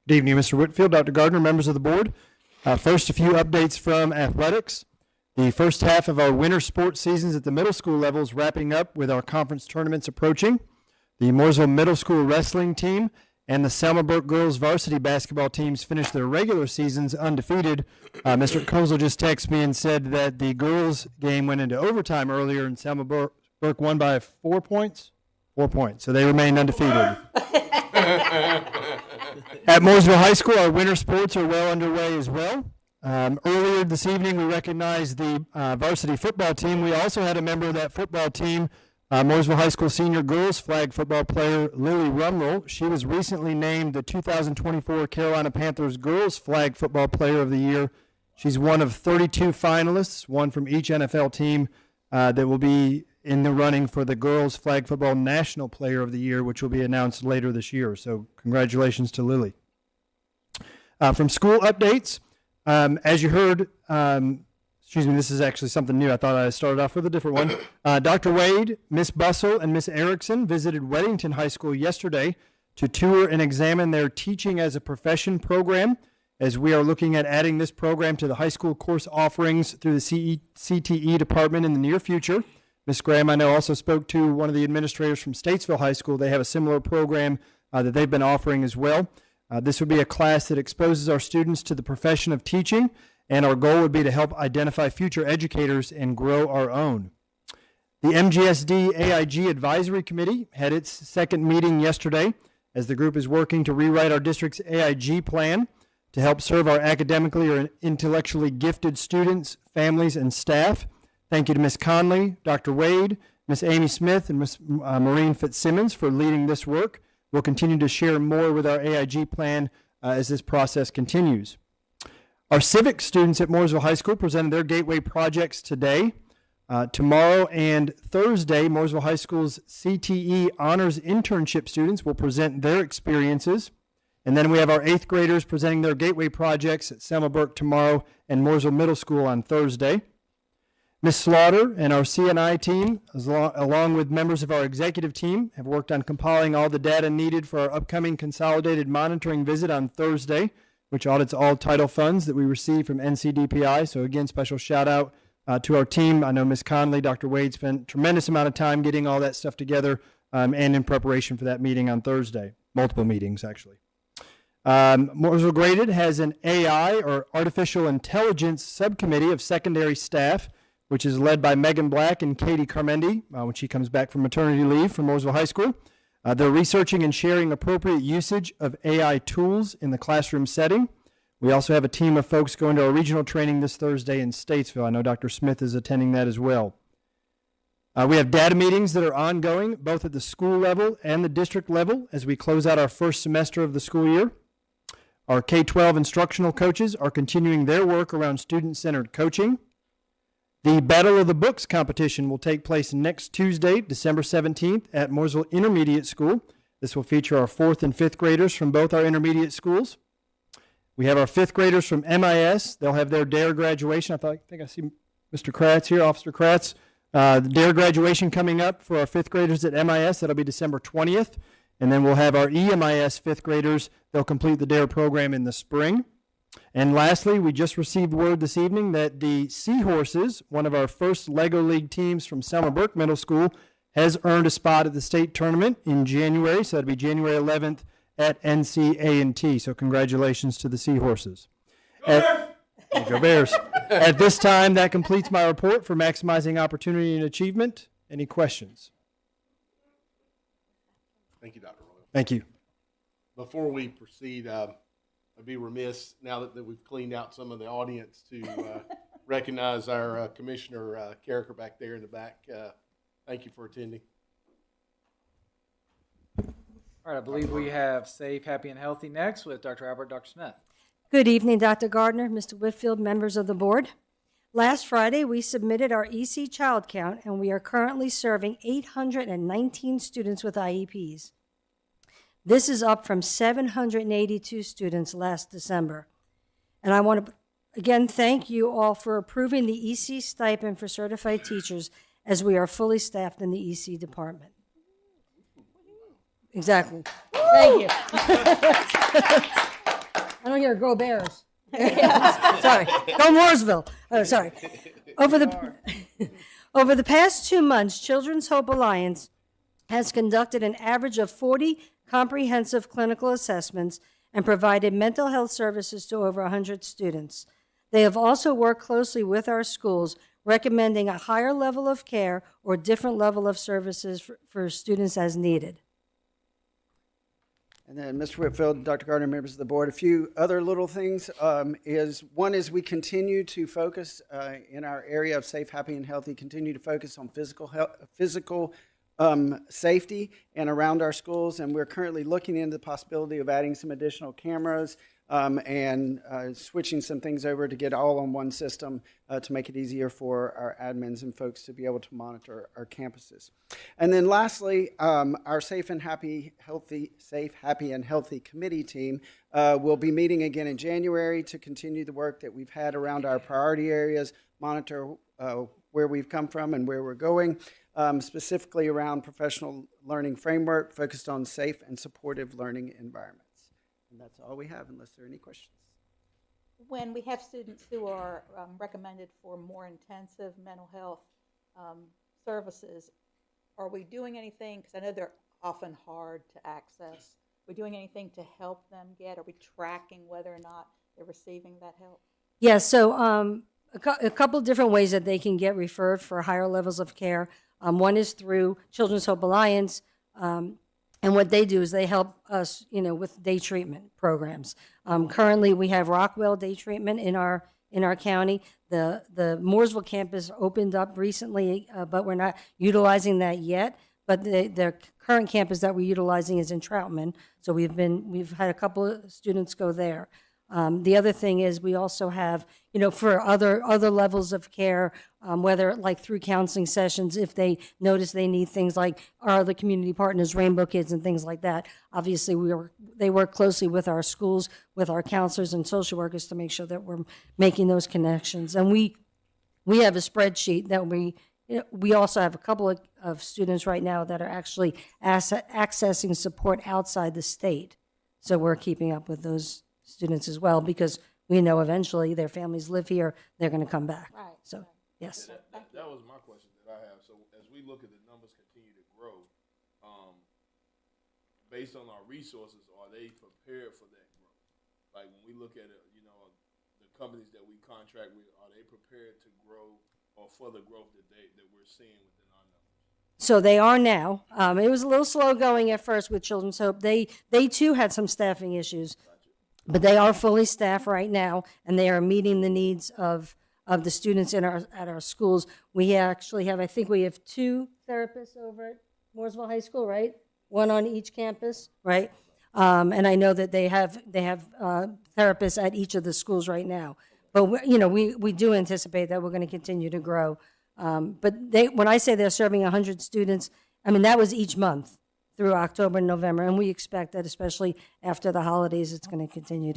Good evening, Mr. Whitfield, Dr. Gardner, members of the board. First, a few updates from athletics. The first half of our winter sports seasons at the middle school level is wrapping up with our conference tournaments approaching. The Mooresville Middle School wrestling team and the Selma Burke girls varsity basketball teams finished their regular seasons undefeated. Mr. Kozel just texted me and said that the girls game went into overtime earlier and Selma Burke won by 4 points. 4 points. So they remain undefeated. At Mooresville High School, our winter sports are well underway as well. Earlier this evening, we recognized the varsity football team. We also had a member of that football team, Mooresville High School senior girls flag football player Lily Rumrell. She was recently named the 2024 Carolina Panthers Girls Flag Football Player of the Year. She's one of 32 finalists, one from each NFL team that will be in the running for the Girls Flag Football National Player of the Year, which will be announced later this year. So congratulations to Lily. From school updates, as you heard, this is actually something new. I thought I started off with a different one. Dr. Wade, Miss Bussell, and Miss Erickson visited Weddington High School yesterday to tour and examine their Teaching as a Profession program, as we are looking at adding this program to the high school course offerings through the CTE department in the near future. Ms. Graham, I know, also spoke to one of the administrators from Statesville High School. They have a similar program that they've been offering as well. This would be a class that exposes our students to the profession of teaching, and our goal would be to help identify future educators and grow our own. The MGSD AIG Advisory Committee had its second meeting yesterday, as the group is working to rewrite our district's AIG plan to help serve our academically or intellectually gifted students, families, and staff. Thank you to Ms. Conley, Dr. Wade, Ms. Amy Smith, and Ms. Maureen Fitzsimmons for leading this work. We'll continue to share more with our AIG plan as this process continues. Our civics students at Mooresville High School presented their Gateway projects today. Tomorrow and Thursday, Mooresville High School's CTE Honors Internship students will present their experiences. And then we have our 8th graders presenting their Gateway projects at Selma Burke tomorrow and Mooresville Middle School on Thursday. Ms. Slaughter and our CNI team, along with members of our executive team, have worked on compiling all the data needed for our upcoming consolidated monitoring visit on Thursday, which audits all title funds that we receive from NCDPI. So again, special shout out to our team. I know Ms. Conley, Dr. Wade spent a tremendous amount of time getting all that stuff together and in preparation for that meeting on Thursday. Multiple meetings, actually. Mooresville Graded has an AI, or Artificial Intelligence, subcommittee of secondary staff, which is led by Megan Black and Katie Carmendi when she comes back from maternity leave from Mooresville High School. They're researching and sharing appropriate usage of AI tools in the classroom setting. We also have a team of folks going to our regional training this Thursday in Statesville. I know Dr. Smith is attending that as well. We have data meetings that are ongoing, both at the school level and the district level, as we close out our first semester of the school year. Our K-12 instructional coaches are continuing their work around student-centered coaching. The Battle of the Books competition will take place next Tuesday, December 17th, at Mooresville Intermediate School. This will feature our 4th and 5th graders from both our intermediate schools. We have our 5th graders from MIS. They'll have their DARE graduation. I think I see Mr. Kratz here, Officer Kratz. The DARE graduation coming up for our 5th graders at MIS. That'll be December 20th. And then we'll have our EMIS 5th graders. They'll complete the DARE program in the spring. And lastly, we just received word this evening that the Seahorses, one of our first LEGO League teams from Selma Burke Middle School, has earned a spot at the state tournament in January. So that'll be January 11th at NCA&T. So congratulations to the Seahorses. Go Bears. At this time, that completes my report for maximizing opportunity and achievement. Any questions? Thank you, Dr. Royal. Thank you. Before we proceed, I'd be remiss, now that we've cleaned out some of the audience, to recognize our Commissioner Carricker back there in the back. Thank you for attending. All right, I believe we have Safe, Happy, and Healthy next with Dr. Albert, Dr. Smith. Good evening, Dr. Gardner, Mr. Whitfield, members of the board. Last Friday, we submitted our EC child count, and we are currently serving 819 students with IEPs. This is up from 782 students last December. And I want to again thank you all for approving the EC stipend for certified teachers, as we are fully staffed in the EC department. Exactly. Thank you. I don't hear go Bears. Sorry, go Mooresville. Oh, sorry. Over the past 2 months, Children's Hope Alliance has conducted an average of 40 comprehensive clinical assessments and provided mental health services to over 100 students. They have also worked closely with our schools, recommending a higher level of care or different level of services for students as needed. And then Mr. Whitfield, Dr. Gardner, members of the board, a few other little things is we continue to focus in our area of safe, happy, and healthy, continue to focus on physical safety and around our schools. And we're currently looking into the possibility of adding some additional cameras and switching some things over to get all on one system to make it easier for our admins and folks to be able to monitor our campuses. And then lastly, our Safe, Happy, and Healthy committee team will be meeting again in January to continue the work that we've had around our priority areas, monitor where we've come from and where we're going, specifically around professional learning framework focused on safe and supportive learning environments. And that's all we have, unless there are any questions. When we have students who are recommended for more intensive mental health services, are we doing anything, because I know they're often hard to access, are we doing anything to help them get? Are we tracking whether or not they're receiving that help? Yeah, so a couple of different ways that they can get referred for higher levels of care. One is through Children's Hope Alliance, and what they do is they help us, with day treatment programs. Currently, we have Rockwell day treatment in our county. The Mooresville campus opened up recently, but we're not utilizing that yet. But the current campus that we're utilizing is in Troutman, so we've had a couple of students go there. The other thing is we also have, for other levels of care, whether like through counseling sessions, if they notice they need things like our other community partners, Rainbow Kids and things like that. Obviously, they work closely with our schools, with our counselors and social workers to make sure that we're making those connections. And we have a spreadsheet that we also have a couple of students right now that are actually accessing support outside the state. So we're keeping up with those students as well, because we know eventually their families live here, they're going to come back. Right. So, yes. Yeah, that was my question that I have. So as we look at the numbers continue to grow, based on our resources, are they prepared for that growth? Like when we look at it, you know, the companies that we contract with, are they prepared to grow or for the growth that we're seeing within our numbers? So they are now. It was a little slow going at first with Children's Hope. They too had some staffing issues, but they are fully staffed right now, and they are meeting the needs of the students at our schools. We actually have, I think we have 2 therapists over at Mooresville High School, right? 1 on each campus, right? And I know that they have therapists at each of the schools right now. But we do anticipate that we're going to continue to grow. But when I say they're serving 100 students, I mean that was each month through October and November, and we expect that especially after the holidays, it's going to continue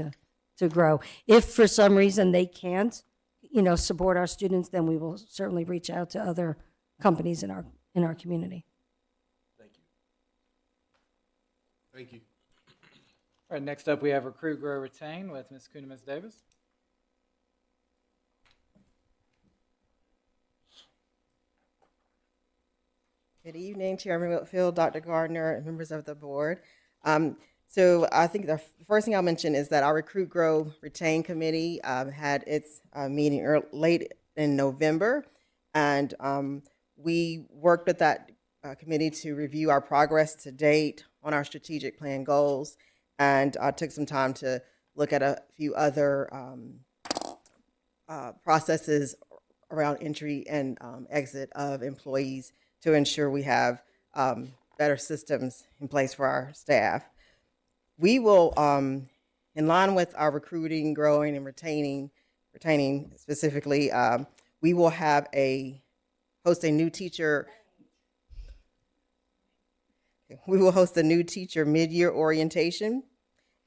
to grow. If for some reason they can't, support our students, then we will certainly reach out to other companies in our community. Thank you. Thank you. All right, next up we have Recruit, Grow, Retain with Ms. Kuhn, Davis. Good evening, Chairman Whitfield, Dr. Gardner, and members of the board. So I think the first thing I'll mention is that our Recruit, Grow, Retain Committee had its meeting late in November, and we worked with that committee to review our progress to date on our strategic plan goals, and took some time to look at a few other processes around entry and exit of employees to ensure we have better systems in place for our staff. We will, in line with our recruiting, growing, and retaining specifically, we will host a new teacher. We will host a new teacher mid-year orientation,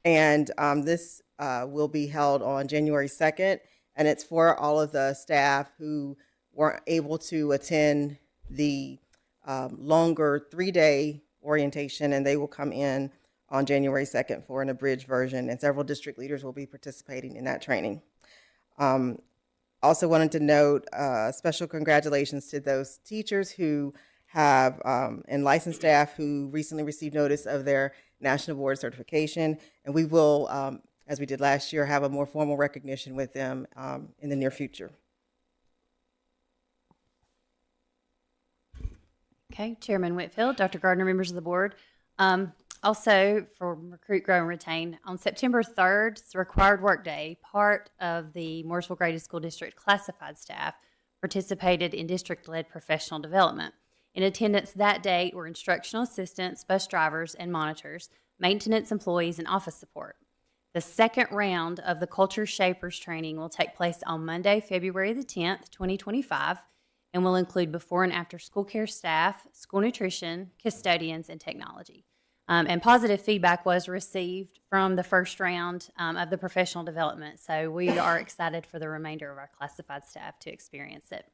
and this will be held on January 2nd, and it's for all of the staff who weren't able to attend the longer 3-day orientation, and they will come in on January 2nd for an abridged version, and several district leaders will be participating in that training. Also wanted to note special congratulations to those teachers who have and licensed staff who recently received notice of their National Board certification, and we will, as we did last year, have a more formal recognition with them in the near future. Okay, Chairman Whitfield, Dr. Gardner, members of the board. Also, for Recruit, Grow, and Retain, on September 3rd, it's a required work day, part of the Mooresville Graded School District classified staff participated in district-led professional development. In attendance that day were instructional assistants, bus drivers, and monitors, maintenance employees, and office support. The second round of the Culture Shapers training will take place on Monday, February the 10th, 2025, and will include before and after school care staff, school nutrition, custodians, and technology. And positive feedback was received from the first round of the professional development. So we are excited for the remainder of our classified staff to experience it.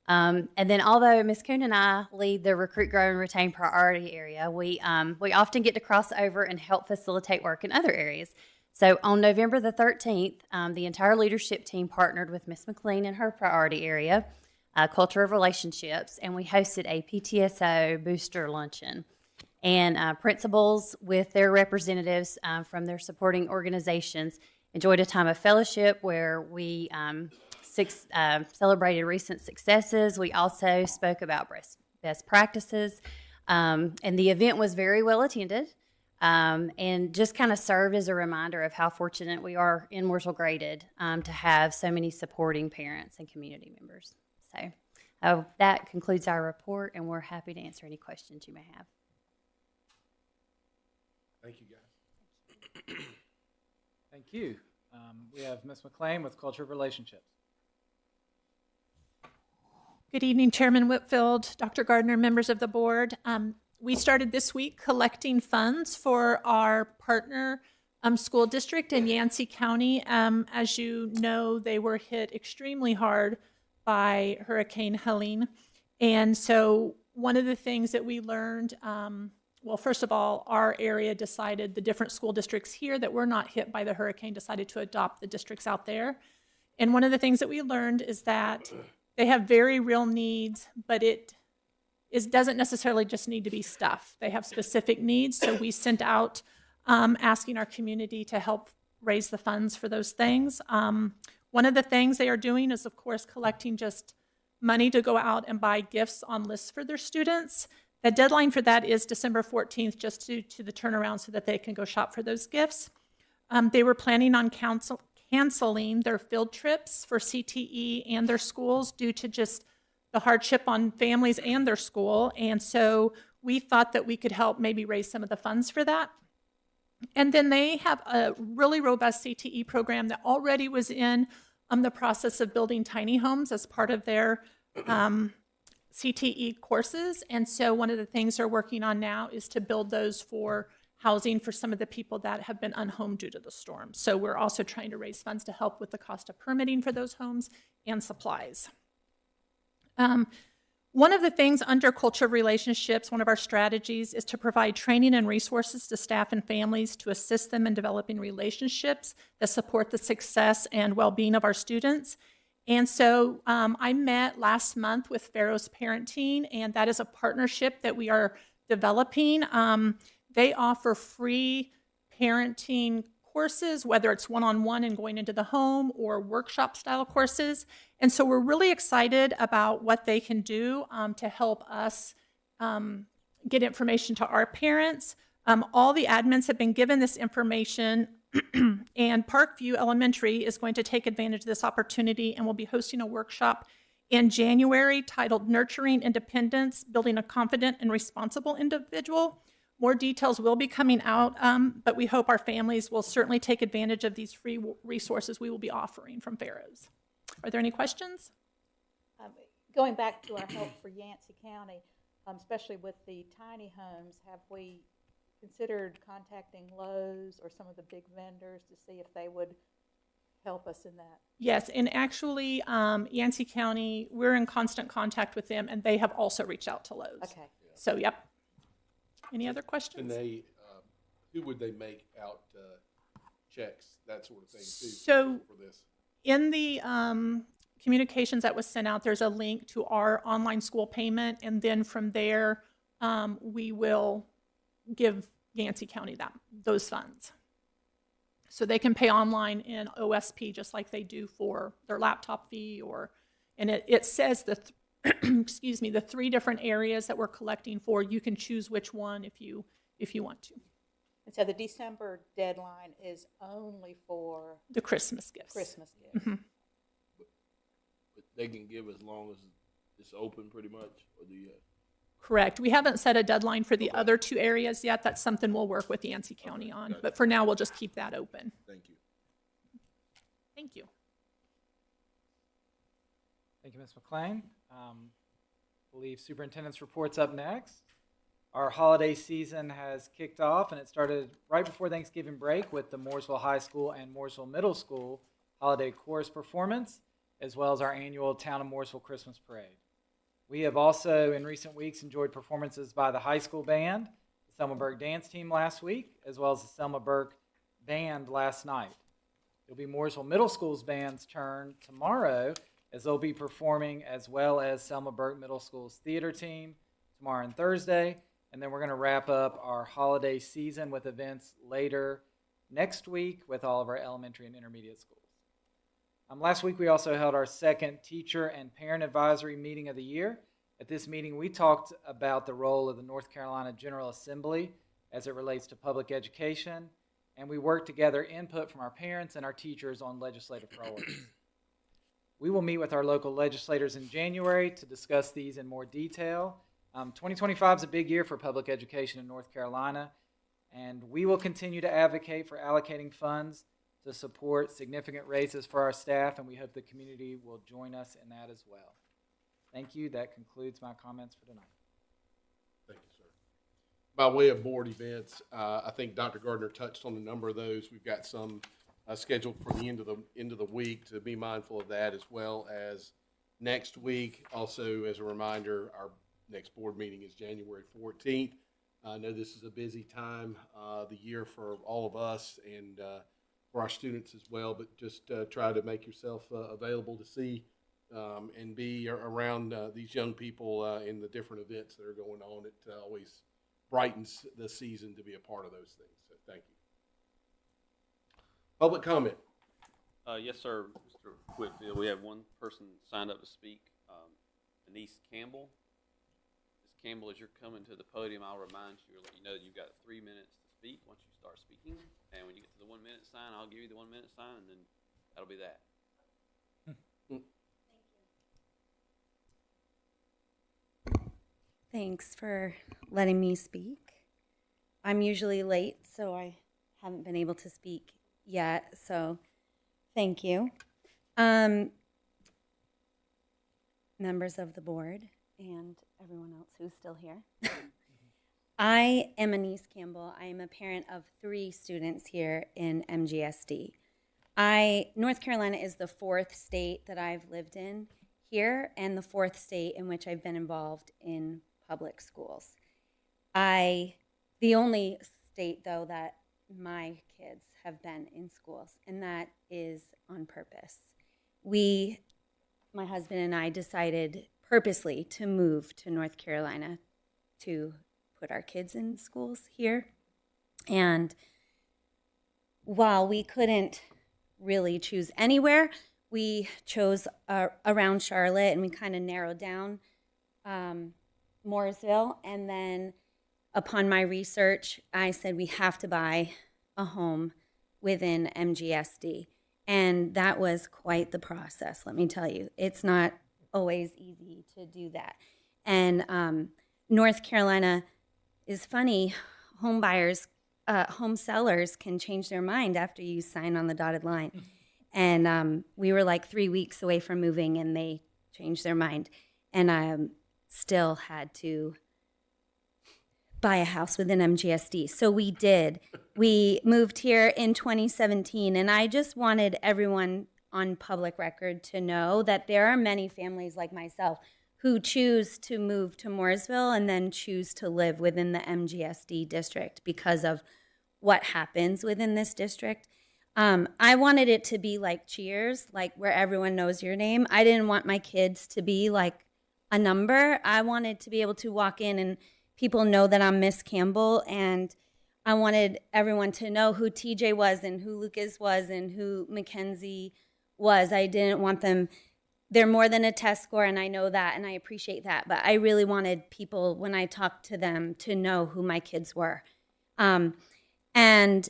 And then although Ms. Kuhn and I lead the Recruit, Grow, and Retain priority area, we often get to cross over and help facilitate work in other areas. So on November the 13th, the entire leadership team partnered with Ms. McLean in her priority area, Culture of Relationships, and we hosted a PTSO booster luncheon. And principals with their representatives from their supporting organizations enjoyed a time of fellowship where we celebrated recent successes. We also spoke about best practices, and the event was very well attended and just kind of served as a reminder of how fortunate we are in Mooresville Graded to have so many supporting parents and community members. So that concludes our report, and we're happy to answer any questions you may have. Thank you, guys. Thank you. We have Ms. McLean with Culture of Relationships. Good evening, Chairman Whitfield, Dr. Gardner, members of the board. We started this week collecting funds for our partner school district in Yancey County. As you know, they were hit extremely hard by Hurricane Helene. And so one of the things that we learned, well, first of all, our area decided, the different school districts here that were not hit by the hurricane decided to adopt the districts out there. And one of the things that we learned is that they have very real needs, but it doesn't necessarily just need to be stuff. They have specific needs. So we sent out asking our community to help raise the funds for those things. One of the things they are doing is, of course, collecting just money to go out and buy gifts on lists for their students. The deadline for that is December 14th, just due to the turnaround so that they can go shop for those gifts. They were planning on canceling their field trips for CTE and their schools due to just the hardship on families and their school. And so we thought that we could help maybe raise some of the funds for that. And then they have a really robust CTE program that already was in the process of building tiny homes as part of their CTE courses. And so one of the things they're working on now is to build those for housing for some of the people that have been unhomed due to the storm. So we're also trying to raise funds to help with the cost of permitting for those homes and supplies. One of the things under culture of relationships, one of our strategies is to provide training and resources to staff and families to assist them in developing relationships that support the success and well-being of our students. And so I met last month with Pharaoh's Parenting, and that is a partnership that we are developing. They offer free parenting courses, whether it's one-on-one and going into the home or workshop style courses. And so we're really excited about what they can do to help us get information to our parents. All the admins have been given this information and Parkview Elementary is going to take advantage of this opportunity and will be hosting a workshop in January titled Nurturing Independence, Building a Confident and Responsible Individual. More details will be coming out, but we hope our families will certainly take advantage of these free resources we will be offering from Pharaoh's. Are there any questions? Going back to our help for Yancey County, especially with the tiny homes, have we considered contacting Lowe's or some of the big vendors to see if they would help us in that? Yes, and actually, Yancey County, we're in constant contact with them, and they have also reached out to Lowe's. Okay. So, yep. Any other questions? And they, who would they make out checks, that sort of thing, too, So, for this? in the communications that was sent out, there's a link to our online school payment, and then from there, we will give Yancey County those funds. So they can pay online in OSP just like they do for their laptop fee, and it says excuse me, the 3 different areas that we're collecting for. You can choose which one if you want to. And so the December deadline is only for the Christmas gifts. Christmas gifts. Mm-hmm. But they can give as long as it's open, pretty much, or do you? Correct. We haven't set a deadline for the other 2 areas yet. That's something we'll work with Yancey County on. Gotcha. But for now, we'll just keep that open. Thank you. Thank you. Thank you, Ms. McLean. I believe superintendent's report's up next. Our holiday season has kicked off, and it started right before Thanksgiving break with the Mooresville High School and Mooresville Middle School holiday chorus performance, as well as our annual Town of Mooresville Christmas Parade. We have also, in recent weeks, enjoyed performances by the high school band, the Selma Burke dance team last week, as well as the Selma Burke band last night. It'll be Mooresville Middle School's band's turn tomorrow, as they'll be performing, as well as Selma Burke Middle School's theater team tomorrow and Thursday. And then we're going to wrap up our holiday season with events later next week with all of our elementary and intermediate schools. Last week, we also held our second teacher and parent advisory meeting of the year. At this meeting, we talked about the role of the North Carolina General Assembly as it relates to public education, and we worked together input from our parents and our teachers on legislative priorities. We will meet with our local legislators in January to discuss these in more detail. 2025 is a big year for public education in North Carolina, and we will continue to advocate for allocating funds to support significant raises for our staff, and we hope the community will join us in that as well. Thank you. That concludes my comments for tonight. Thank you, sir. By way of board events, I think Dr. Gardner touched on a number of those. We've got some scheduled for the end of the week, to be mindful of that, as well as next week. Also, as a reminder, our next board meeting is January 14th. I know this is a busy time of the year for all of us and for our students as well, but just try to make yourself available to see and be around these young people in the different events that are going on. It always brightens the season to be a part of those things. So thank you. Public comment. Yes, sir, Mr. Whitfield. We have one person signed up to speak, Denise Campbell. Ms. Campbell, as you're coming to the podium, I'll remind you or let you know that you've got 3 minutes to speak once you start speaking. And when you get to the 1 minute sign, I'll give you the 1 minute sign, and then that'll be that. Thanks for letting me speak. I'm usually late, so I haven't been able to speak yet, so thank you. Members of the board and everyone else who's still here. I am Anise Campbell. I am a parent of 3 students here in MGSD. North Carolina is the 4th state that I've lived in here and the 4th state in which I've been involved in public schools. The only state, though, that my kids have been in schools, and that is on purpose. My husband and I decided purposely to move to North Carolina to put our kids in schools here. And while we couldn't really choose anywhere, we chose around Charlotte, and we kind of narrowed down Mooresville. And then upon my research, I said we have to buy a home within MGSD. And that was quite the process, let me tell you. It's not always easy to do that. And North Carolina is funny. Home buyers, home sellers can change their mind after you sign on the dotted line. And we were like 3 weeks away from moving, and they changed their mind. And I still had to buy a house within MGSD. So we did. We moved here in 2017, and I just wanted everyone on public record to know that there are many families like myself who choose to move to Mooresville and then choose to live within the MGSD district because of what happens within this district. I wanted it to be like Cheers, like where everyone knows your name. I didn't want my kids to be like a number. I wanted to be able to walk in and people know that I'm Miss Campbell, and I wanted everyone to know who TJ was and who Lucas was and who Mackenzie was. I didn't want them, they're more than a test score, and I know that, and I appreciate that, but I really wanted people, when I talked to them, to know who my kids were. And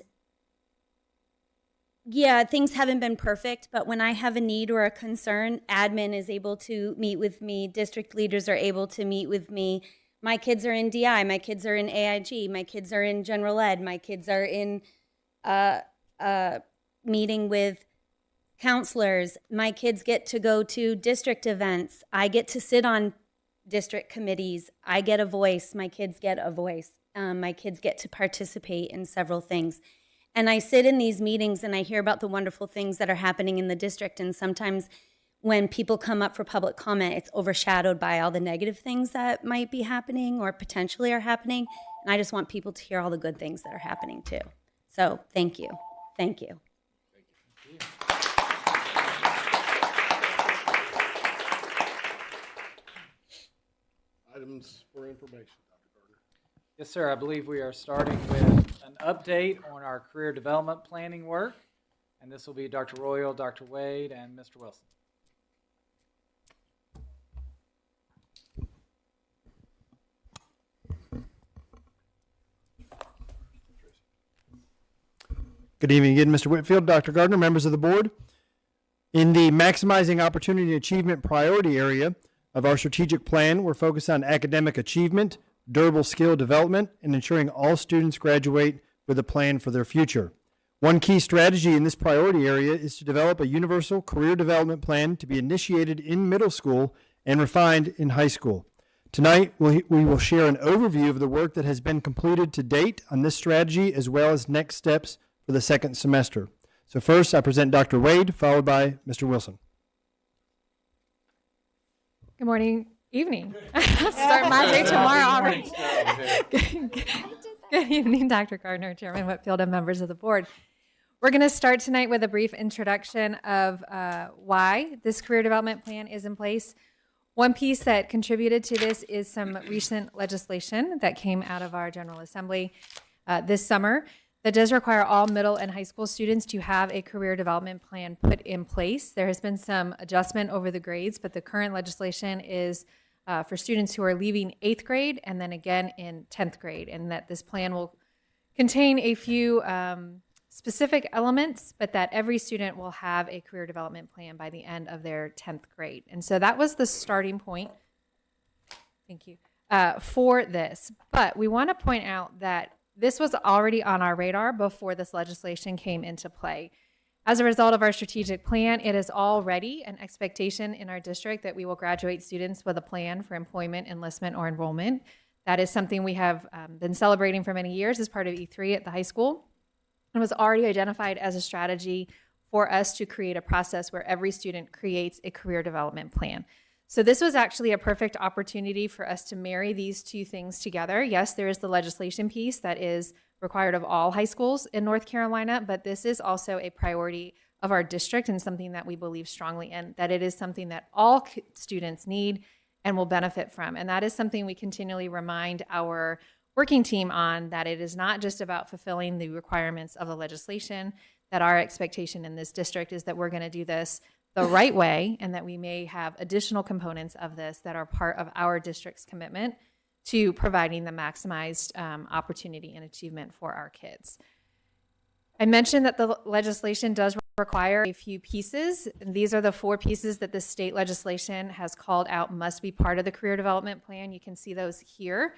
yeah, things haven't been perfect, but when I have a need or a concern, admin is able to meet with me, district leaders are able to meet with me. My kids are in DI, my kids are in AIG, my kids are in general ed, my kids are in meeting with counselors. My kids get to go to district events. I get to sit on district committees. I get a voice. My kids get a voice. My kids get to participate in several things. And I sit in these meetings and I hear about the wonderful things that are happening in the district. And sometimes when people come up for public comment, it's overshadowed by all the negative things that might be happening or potentially are happening. And I just want people to hear all the good things that are happening too. So thank you. Thank you. Items for information, Dr. Gardner. Yes, sir. I believe we are starting with an update on our career development planning work. And this will be Dr. Royal, Dr. Wade, and Mr. Wilson. Good evening again, Mr. Whitfield, Dr. Gardner, members of the board. In the Maximizing Opportunity Achievement priority area of our strategic plan, we're focused on academic achievement, durable skill development, and ensuring all students graduate with a plan for their future. One key strategy in this priority area is to develop a universal career development plan to be initiated in middle school and refined in high school. Tonight, we will share an overview of the work that has been completed to date on this strategy, as well as next steps for the second semester. So first, I present Dr. Wade, followed by Mr. Wilson. Good morning, evening. Start my day tomorrow already. Good evening, Dr. Gardner, Chairman Whitfield, and members of the board. We're going to start tonight with a brief introduction of why this career development plan is in place. One piece that contributed to this is some recent legislation that came out of our General Assembly this summer that does require all middle and high school students to have a career development plan put in place. There has been some adjustment over the grades, but the current legislation is for students who are leaving 8th grade and then again in 10th grade, and that this plan will contain a few specific elements, but that every student will have a career development plan by the end of their 10th grade. And so that was the starting point. Thank you. For this. But we want to point out that this was already on our radar before this legislation came into play. As a result of our strategic plan, it is already an expectation in our district that we will graduate students with a plan for employment, enlistment, or enrollment. That is something we have been celebrating for many years as part of E3 at the high school. It was already identified as a strategy for us to create a process where every student creates a career development plan. So this was actually a perfect opportunity for us to marry these two things together. Yes, there is the legislation piece that is required of all high schools in North Carolina, but this is also a priority of our district and something that we believe strongly in, that it is something that all students need and will benefit from. And that is something we continually remind our working team on, that it is not just about fulfilling the requirements of the legislation, that our expectation in this district is that we're going to do this the right way, and that we may have additional components of this that are part of our district's commitment to providing the maximized opportunity and achievement for our kids. I mentioned that the legislation does require a few pieces. And these are the 4 pieces that the state legislation has called out must be part of the career development plan. You can see those here.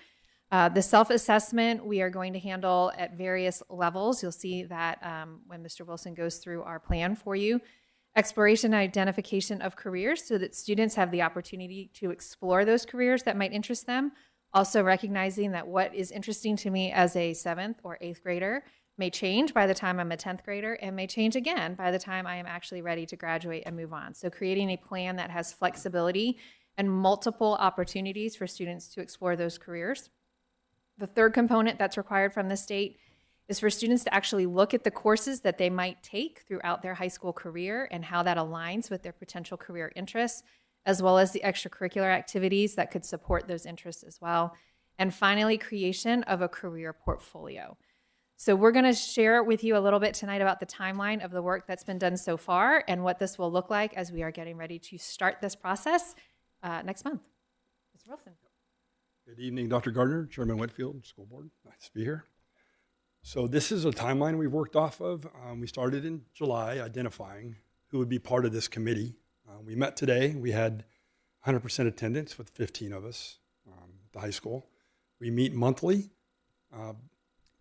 The self-assessment we are going to handle at various levels. You'll see that when Mr. Wilson goes through our plan for you. Exploration and identification of careers so that students have the opportunity to explore those careers that might interest them. Also recognizing that what is interesting to me as a 7th or 8th grader may change by the time I'm a 10th grader and may change again by the time I am actually ready to graduate and move on. So creating a plan that has flexibility and multiple opportunities for students to explore those careers. The third component that's required from the state is for students to actually look at the courses that they might take throughout their high school career and how that aligns with their potential career interests, as well as the extracurricular activities that could support those interests as well. And finally, creation of a career portfolio. So we're going to share with you a little bit tonight about the timeline of the work that's been done so far and what this will look like as we are getting ready to start this process next month. Mr. Wilson. Good evening, Dr. Gardner, Chairman Whitfield, School Board. Nice to be here. So this is a timeline we've worked off of. We started in July identifying who would be part of this committee. We met today. We had 100% attendance with 15 of us at the high school. We meet monthly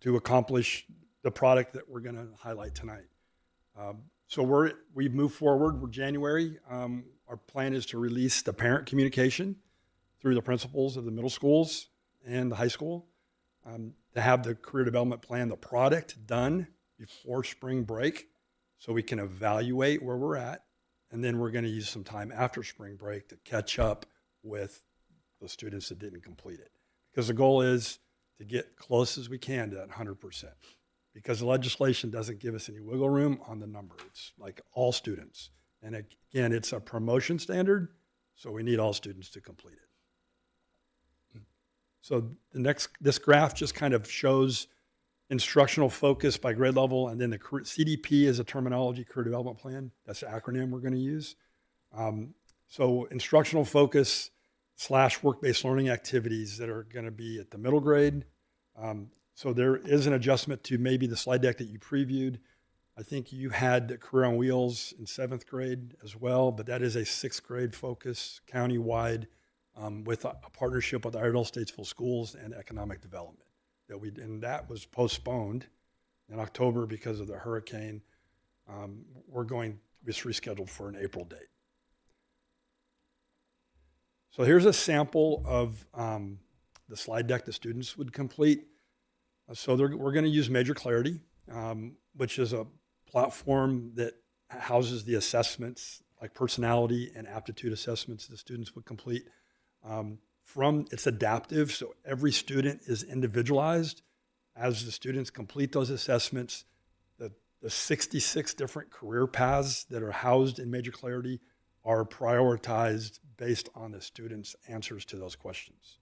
to accomplish the product that we're going to highlight tonight. So we've moved forward. We're January. Our plan is to release the parent communication through the principals of the middle schools and the high school. To have the career development plan, the product done before spring break so we can evaluate where we're at. And then we're going to use some time after spring break to catch up with the students that didn't complete it. Because the goal is to get close as we can to that 100%. Because the legislation doesn't give us any wiggle room on the number. It's like all students. And again, it's a promotion standard, so we need all students to complete it. So this graph just kind of shows instructional focus by grade level, and then the CDP is a terminology, career development plan. That's the acronym we're going to use. So instructional focus / work-based learning activities that are going to be at the middle grade. So there is an adjustment to maybe the slide deck that you previewed. I think you had Career on Wheels in 7th grade as well, but that is a 6th grade focus, countywide, with a partnership with Iredell Statesville Schools and Economic Development. And that was postponed in October because of the hurricane. It's rescheduled for an April date. So here's a sample of the slide deck the students would complete. So we're going to use Major Clarity, which is a platform that houses the assessments, like personality and aptitude assessments the students would complete. It's adaptive, so every student is individualized. As the students complete those assessments, the 66 different career paths that are housed in Major Clarity are prioritized based on the students' answers to those questions.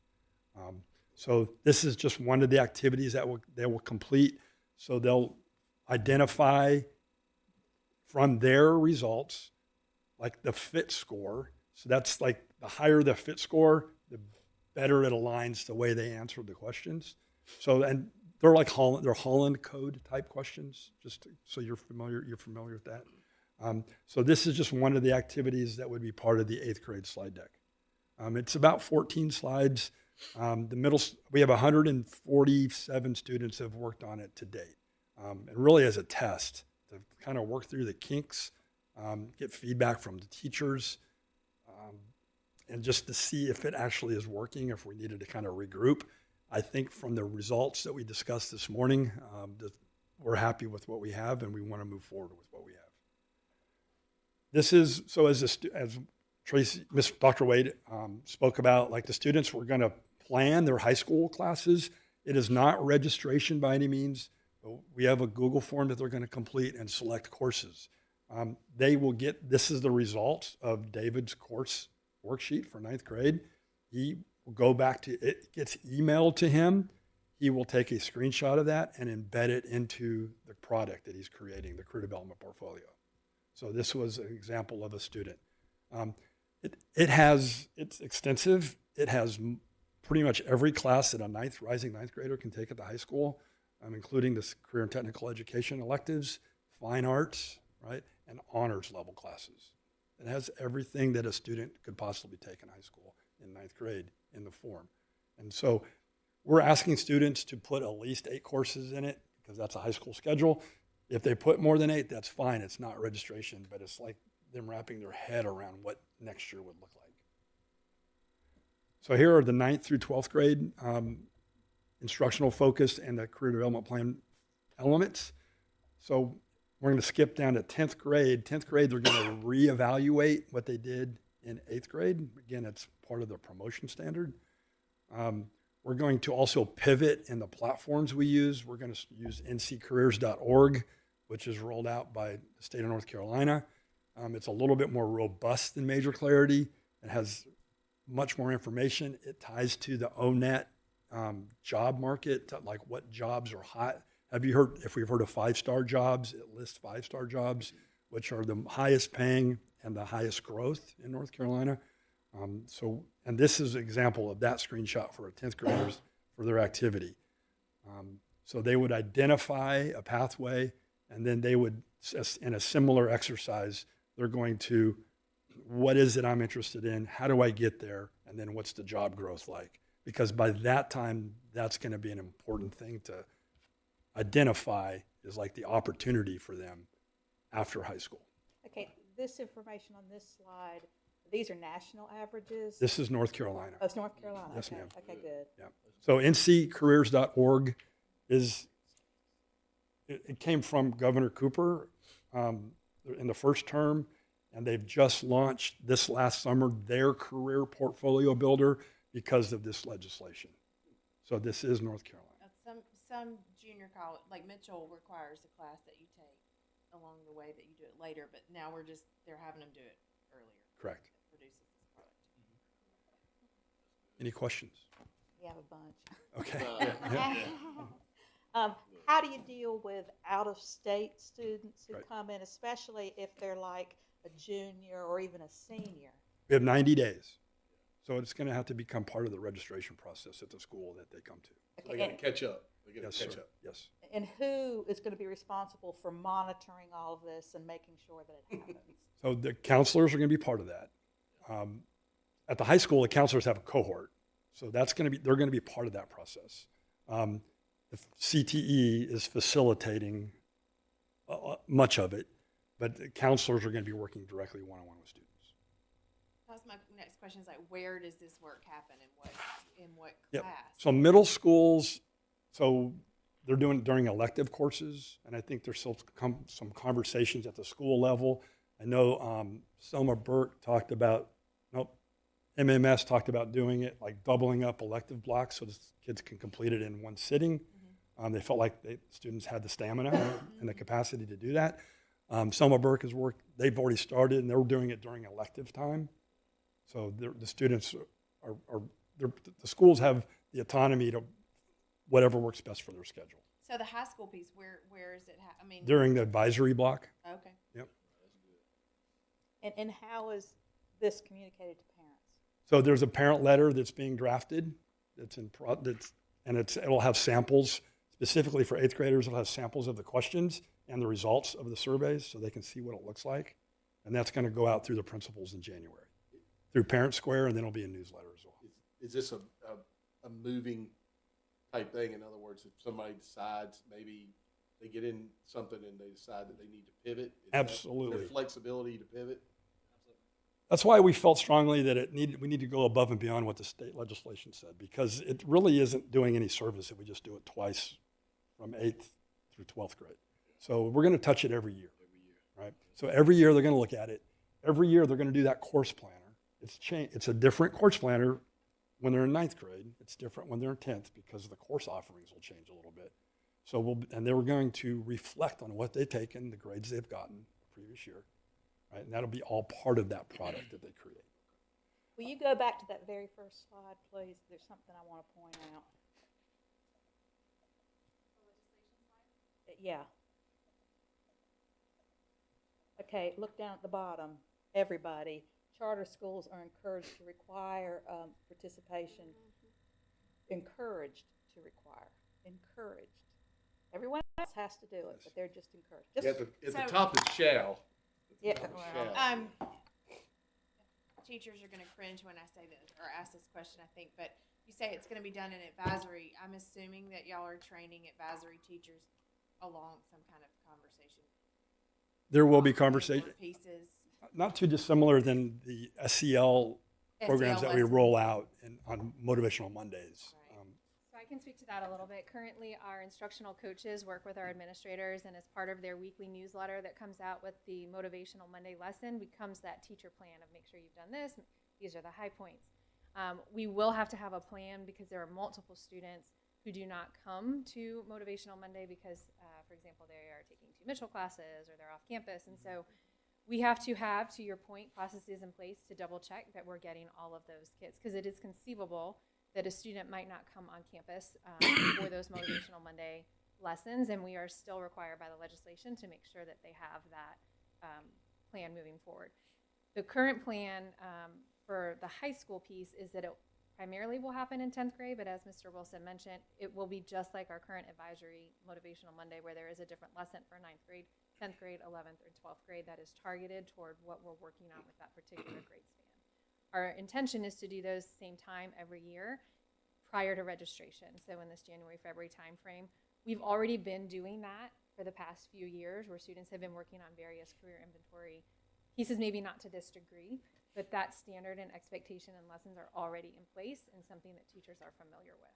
So this is just one of the activities that they will complete. So they'll identify from their results, like the fit score. So that's like the higher the fit score, the better it aligns the way they answer the questions. So, and they're like Holland code type questions, so you're familiar with that. So this is just one of the activities that would be part of the 8th grade slide deck. It's about 14 slides. We have 147 students that have worked on it to date. And really as a test to kind of work through the kinks, get feedback from the teachers, and just to see if it actually is working, if we needed to kind of regroup. I think from the results that we discussed this morning, we're happy with what we have and we want to move forward with what we have. This is, so as Tracy, Dr. Wade spoke about, like the students were going to plan their high school classes. It is not registration by any means. We have a Google form that they're going to complete and select courses. They will get, this is the results of David's course worksheet for 9th grade. He will go back to, it gets emailed to him. He will take a screenshot of that and embed it into the product that he's creating, the career development portfolio. So this was an example of a student. It's extensive. It has pretty much every class that a rising 9th grader can take at the high school, including the career and technical education electives, fine arts, right, and honors level classes. It has everything that a student could possibly take in high school in 9th grade in the form. And so we're asking students to put at least 8 courses in it because that's a high school schedule. If they put more than 8, that's fine. It's not registration, but it's like them wrapping their head around what next year would look like. So here are the 9th through 12th grade instructional focus and the career development plan elements. So we're going to skip down to 10th grade. 10th grade, they're going to reevaluate what they did in 8th grade. Again, it's part of the promotion standard. We're going to also pivot in the platforms we use. We're going to use nccareers.org, which is rolled out by the state of North Carolina. It's a little bit more robust than Major Clarity. It has much more information. It ties to the ONET job market, like what jobs are hot. Have you heard, if we've heard of 5-star jobs, it lists 5-star jobs, which are the highest paying and the highest growth in North Carolina. And this is an example of that screenshot for our 10th graders for their activity. So they would identify a pathway, and then they would, in a similar exercise, they're going to, what is it I'm interested in? How do I get there? And then what's the job growth like? Because by that time, that's going to be an important thing to identify, is like the opportunity for them after high school. Okay, this information on this slide, these are national averages? This is North Carolina. Oh, it's North Carolina. Yes, okay. ma'am. Okay, good. Yeah. So nccareers.org is, it came from Governor Cooper in the first term, and they've just launched this last summer their career portfolio builder because of this legislation. So this is North Carolina. Some junior college, like Mitchell, requires a class that you take along the way that you do it later, but now they're having them do it earlier. Correct. It produces this product. Any questions? We have a bunch. Okay. How do you deal with out-of-state students who Right. come in, especially if they're like a junior or even a senior? We have 90 days. So it's going to have to become part of the registration process at the school that they come to. So they got to catch up. They got Yes, to catch sir. up. Yes. And who is going to be responsible for monitoring all of this and making sure that it happens? So the counselors are going to be part of that. At the high school, the counselors have a cohort. So they're going to be part of that process. The CTE is facilitating much of it, but the counselors are going to be working directly one-on-one with students. That's my next question is like, where does this work happen in what Yep. class? So middle schools, so they're doing it during elective courses, and I think there's still some conversations at the school level. I know Selma Burke talked about, MMS talked about doing it, like doubling up elective blocks so the kids can complete it in one sitting. They felt like students had the stamina and the capacity to do that. Selma Burke has worked, they've already started, and they're doing it during elective time. So the students the schools have the autonomy to whatever works best for their schedule. So the high school piece, where is it? I mean, During the advisory block. okay. Yep. And how is this communicated to parents? So there's a parent letter that's being drafted. It'll have samples specifically for 8th graders. It'll have samples of the questions and the results of the surveys, so they can see what it looks like. And that's going to go out through the principals in January, through Parent Square, and then it'll be a newsletter as well. Is this a moving type thing? In other words, if somebody decides maybe they get in something and they decide that they need to pivot, Absolutely. Their flexibility to pivot. That's why we felt strongly that we need to go above and beyond what the state legislation said, because it really isn't doing any service if we just do it twice from 8th through 12th grade. So we're going to touch it every year. Right? So every year they're going to look at it. Every year they're going to do that course planner. It's a different course planner when they're in 9th grade. It's different when they're in 10th because the course offerings will change a little bit. So and they were going to reflect on what they've taken, the grades they've gotten the previous year. Right? And that'll be all part of that product that they create. Will you go back to that very first slide, please? There's something I want to point out. Yeah. Okay, look down at the bottom. Everybody, charter schools are encouraged to require participation. Encouraged to require. Encouraged. Everyone else has to do it, but they're just encouraged. At the top it's shall. Yeah. Teachers are going to cringe when I say this or ask this question, I think, but you say it's going to be done in advisory. I'm assuming that y'all are training advisory teachers along some kind of conversation. There will be conversation. Pieces. Not too dissimilar than the SEL programs that we lessons. roll out on Motivational Mondays. So I can speak to that a little bit. Currently, our instructional coaches work with our administrators, and as part of their weekly newsletter that comes out with the Motivational Monday lesson becomes that teacher plan of make sure you've done this. These are the high points. We will have to have a plan because there are multiple students who do not come to Motivational Monday because, for example, they are taking 2 Mitchell classes or they're off campus. And so we have, to your point, processes in place to double check that we're getting all of those kids, because it is conceivable that a student might not come on campus for those Motivational Monday lessons, and we are still required by the legislation to make sure that they have that plan moving forward. The current plan for the high school piece is that it primarily will happen in 10th grade, but as Mr. Wilson mentioned, it will be just like our current advisory Motivational Monday, where there is a different lesson for 9th grade, 10th grade, 11th, or 12th grade that is targeted toward what we're working on with that particular grade span. Our intention is to do those same time every year prior to registration. So in this January, February timeframe, we've already been doing that for the past few years, where students have been working on various career inventory pieces, maybe not to this degree, but that standard and expectation and lessons are already in place and something that teachers are familiar with.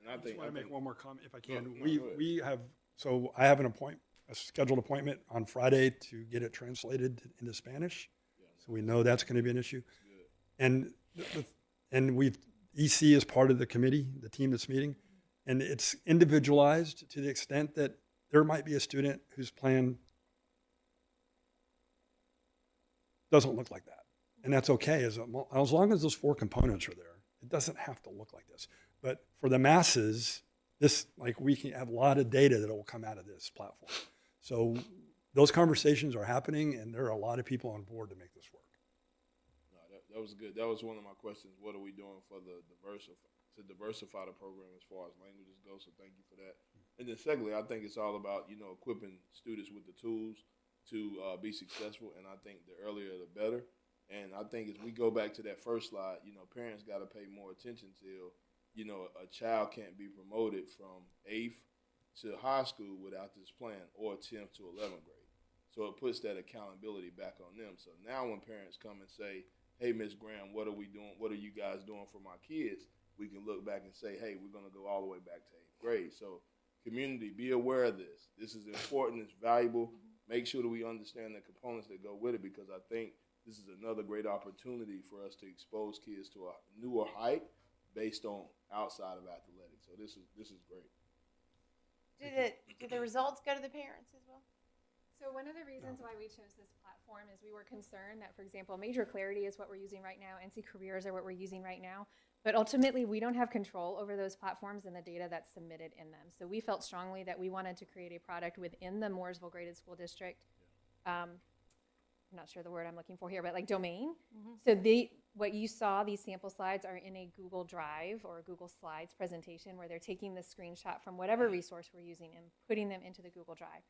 And I just want to make one more comment if I can. No, go ahead. I have a scheduled appointment on Friday to get it translated into Spanish. So we know that's going to be an issue. And EC is part of the committee, the team that's meeting, and it's individualized to the extent that there might be a student whose plan doesn't look like that. And that's okay, as long as those 4 components are there. It doesn't have to look like this. But for the masses, we can have a lot of data that will come out of this platform. So those conversations are happening, and there are a lot of people on board to make this work. No, that was good. That was one of my questions. What are we doing to diversify the program as far as languages go? So thank you for that. And then secondly, I think it's all about, equipping students with the tools to be successful. And I think the earlier the better. And I think as we go back to that first slide, parents got to pay more attention till, a child can't be promoted from 8th to high school without this plan, or 10th to 11th grade. So it puts that accountability back on them. So now when parents come and say, hey, Ms. Graham, what are we doing? What are you guys doing for my kids? We can look back and say, hey, we're going to go all the way back to 8th grade. So community, be aware of this. This is important. It's valuable. Make sure that we understand the components that go with it, because I think this is another great opportunity for us to expose kids to a newer height based on outside of athletics. So this is great. Do the results go to the parents as well? So one of the reasons why we chose this platform is we were concerned that, for example, Major Clarity is what we're using right now, NC Careers are what we're using right now, But ultimately, we don't have control over those platforms and the data that's submitted in them. So we felt strongly that we wanted to create a product within the Mooresville Graded School District. I'm not sure the word I'm looking for here, but like domain. So what you saw, these sample slides are in a Google Drive or a Google Slides presentation where they're taking the screenshot from whatever resource we're using and putting them into the Google Drive.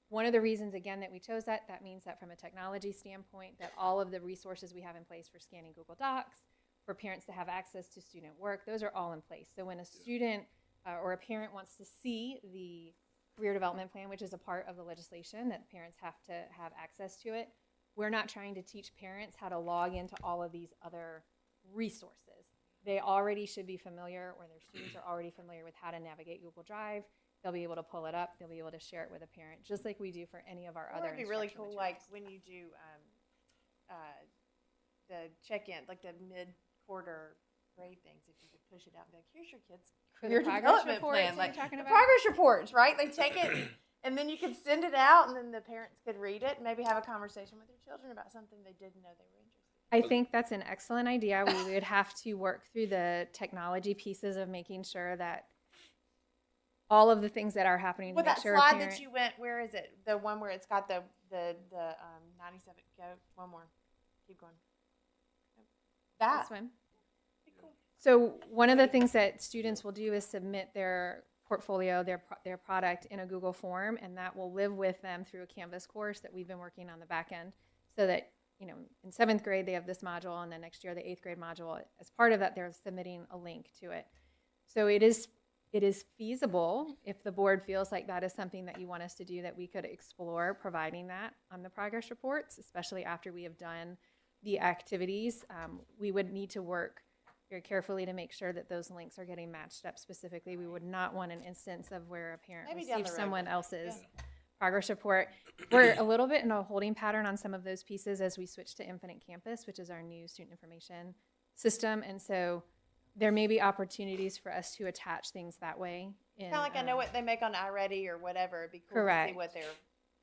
One of the reasons, again, that we chose that means that from a technology standpoint, that all of the resources we have in place for scanning Google Docs, for parents to have access to student work, those are all in place. So when a student or a parent wants to see the career development plan, which is a part of the legislation that parents have to have access to it, we're not trying to teach parents how to log into all of these other resources. They already should be familiar, or their students are already familiar with how to navigate Google Drive. They'll be able to pull it up. They'll be able to share it with a parent, just like we do for any of our other. That'd be really cool, instruction like materials. when you do the check-in, like the mid-quarter grade things. If you could push it out and be like, "Here's your kids' For the career progress development reports plan," that like you're talking the about? progress reports, right? They take it, and then you could send it out, and then the parents could read it, and maybe have a conversation with their children about something they didn't know they were interested in. I think that's an excellent idea. We would have to work through the technology pieces of making sure that all of the things that are happening to Well, make that sure a slide parent, that you went, where is it? The one where it's got the 97. Go one more. Keep going. That this one. So one of the things that students will do is submit their portfolio, their product in a Google form, and that will live with them through a Canvas course that we've been working on the back end, so that, you know, in 7th grade they have this module, and then next year the 8th grade module. As part of that, they're submitting a link to it. So it is feasible, if the board feels like that is something that you want us to do, that we could explore providing that on the progress reports, especially after we have done the activities. We would need to work very carefully to make sure that those links are getting matched up specifically. We would not want an instance of where a parent Maybe down receives the road. someone else's progress report. We're a little bit in a holding pattern on some of those pieces as we switch to Infinite Campus, which is our new student information system. And so there may be opportunities for us to attach things that way. kind of like I know what they make on iReady or whatever. It'd be cool to Correct. see what they're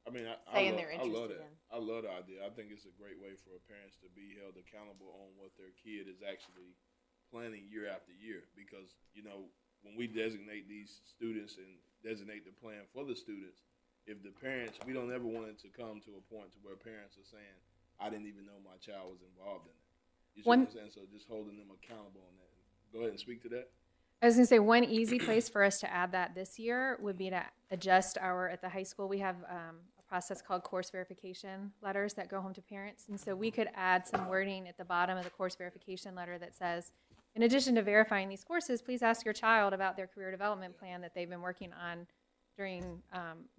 I mean, saying I they're love interested that. in. I love the idea. I think it's a great way for parents to be held accountable on what their kid is actually planning year after year. Because, you know, when we designate these students and designate the plan for the students, if the parents, we don't ever want it to come to a point to where parents are saying, "I didn't even know my child was involved in it." You see what I'm saying? So just holding them accountable on that. Go ahead and speak to that. I was going to say, one easy place for us to add that this year would be to adjust at the high school, we have a process called course verification letters that go home to parents. And so we could add some wording at the bottom of the course verification letter that says, in addition to verifying these courses, please ask your child about their career development plan that they've been working on during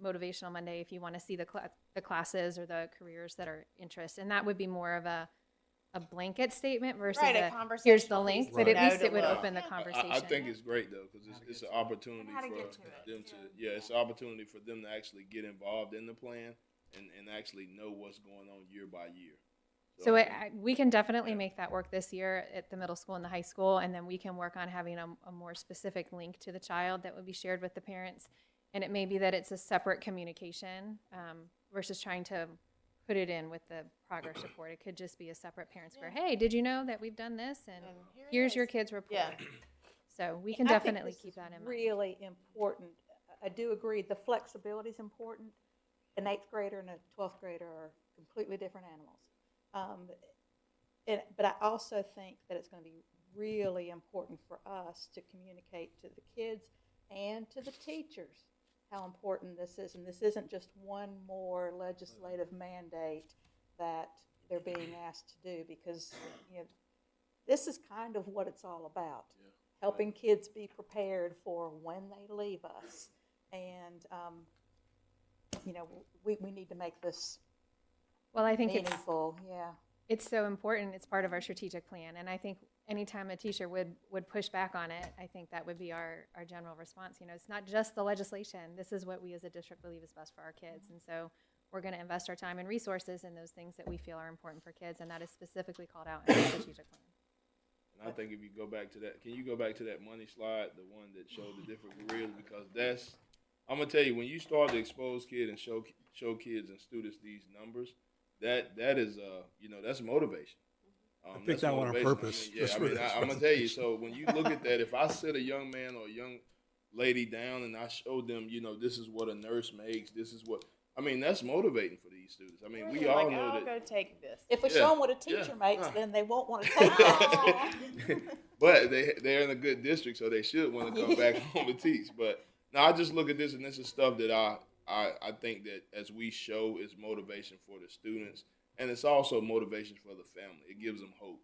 Motivational Monday if you want to see the classes or the careers that are interest. And that would be more of a blanket statement versus Right, a here's the conversational link, piece but to at know least to it would look. open the Yeah. conversation. I think it's great though, because it's an opportunity how to for get to it. them to, it's an opportunity for them to actually get involved in the plan and actually know what's going on year by year. So we can definitely make that work this year at the middle school and the high school, and then we can work on having a more specific link to the child that would be shared with the parents. And it may be that it's a separate communication versus trying to put it in with the progress report. It could just be a separate parent square. Hey, did you know that we've done this? And here's your kid's report. Yeah. So we can I think definitely this keep is that in mind. really important. I do agree, the flexibility is important. An 8th grader and a 12th grader are completely different animals. But I also think that it's going to be really important for us to communicate to the kids and to the teachers how important this is. And this isn't just one more legislative mandate that they're being asked to do, because this is kind of what it's all about. Helping kids be prepared for when they leave us. And, we need to make this meaningful. It's so important. It's part of our strategic plan. And I think anytime a teacher would push back on it, I think that would be our general response. It's not just the legislation. This is what we as a district believe is best for our kids. And so we're going to invest our time and resources in those things that we feel are important for kids. And that is specifically called out in the strategic plan. And I think if you go back to that, can you go back to that money slide, the one that showed the different careers? Because I'm gonna tell you, when you start to expose kids and show kids and students these numbers, that is that's motivation. picked That's that one on motivation. purpose. I mean, just for this I'm gonna tell you. So when you look at that, if I sit a young man or a young lady down and I show them, this is what a nurse makes. This is what I mean. That's motivating for these students. I mean, we all know that. Go take this. If we Yeah, show them what a teacher yeah, makes, huh. then they won't want to take that. But they're in a good district, so they should want to come back home and teach. But now I just look at this, and this is stuff that I think that as we show is motivation for the students, and it's also motivation for the family. It gives them hope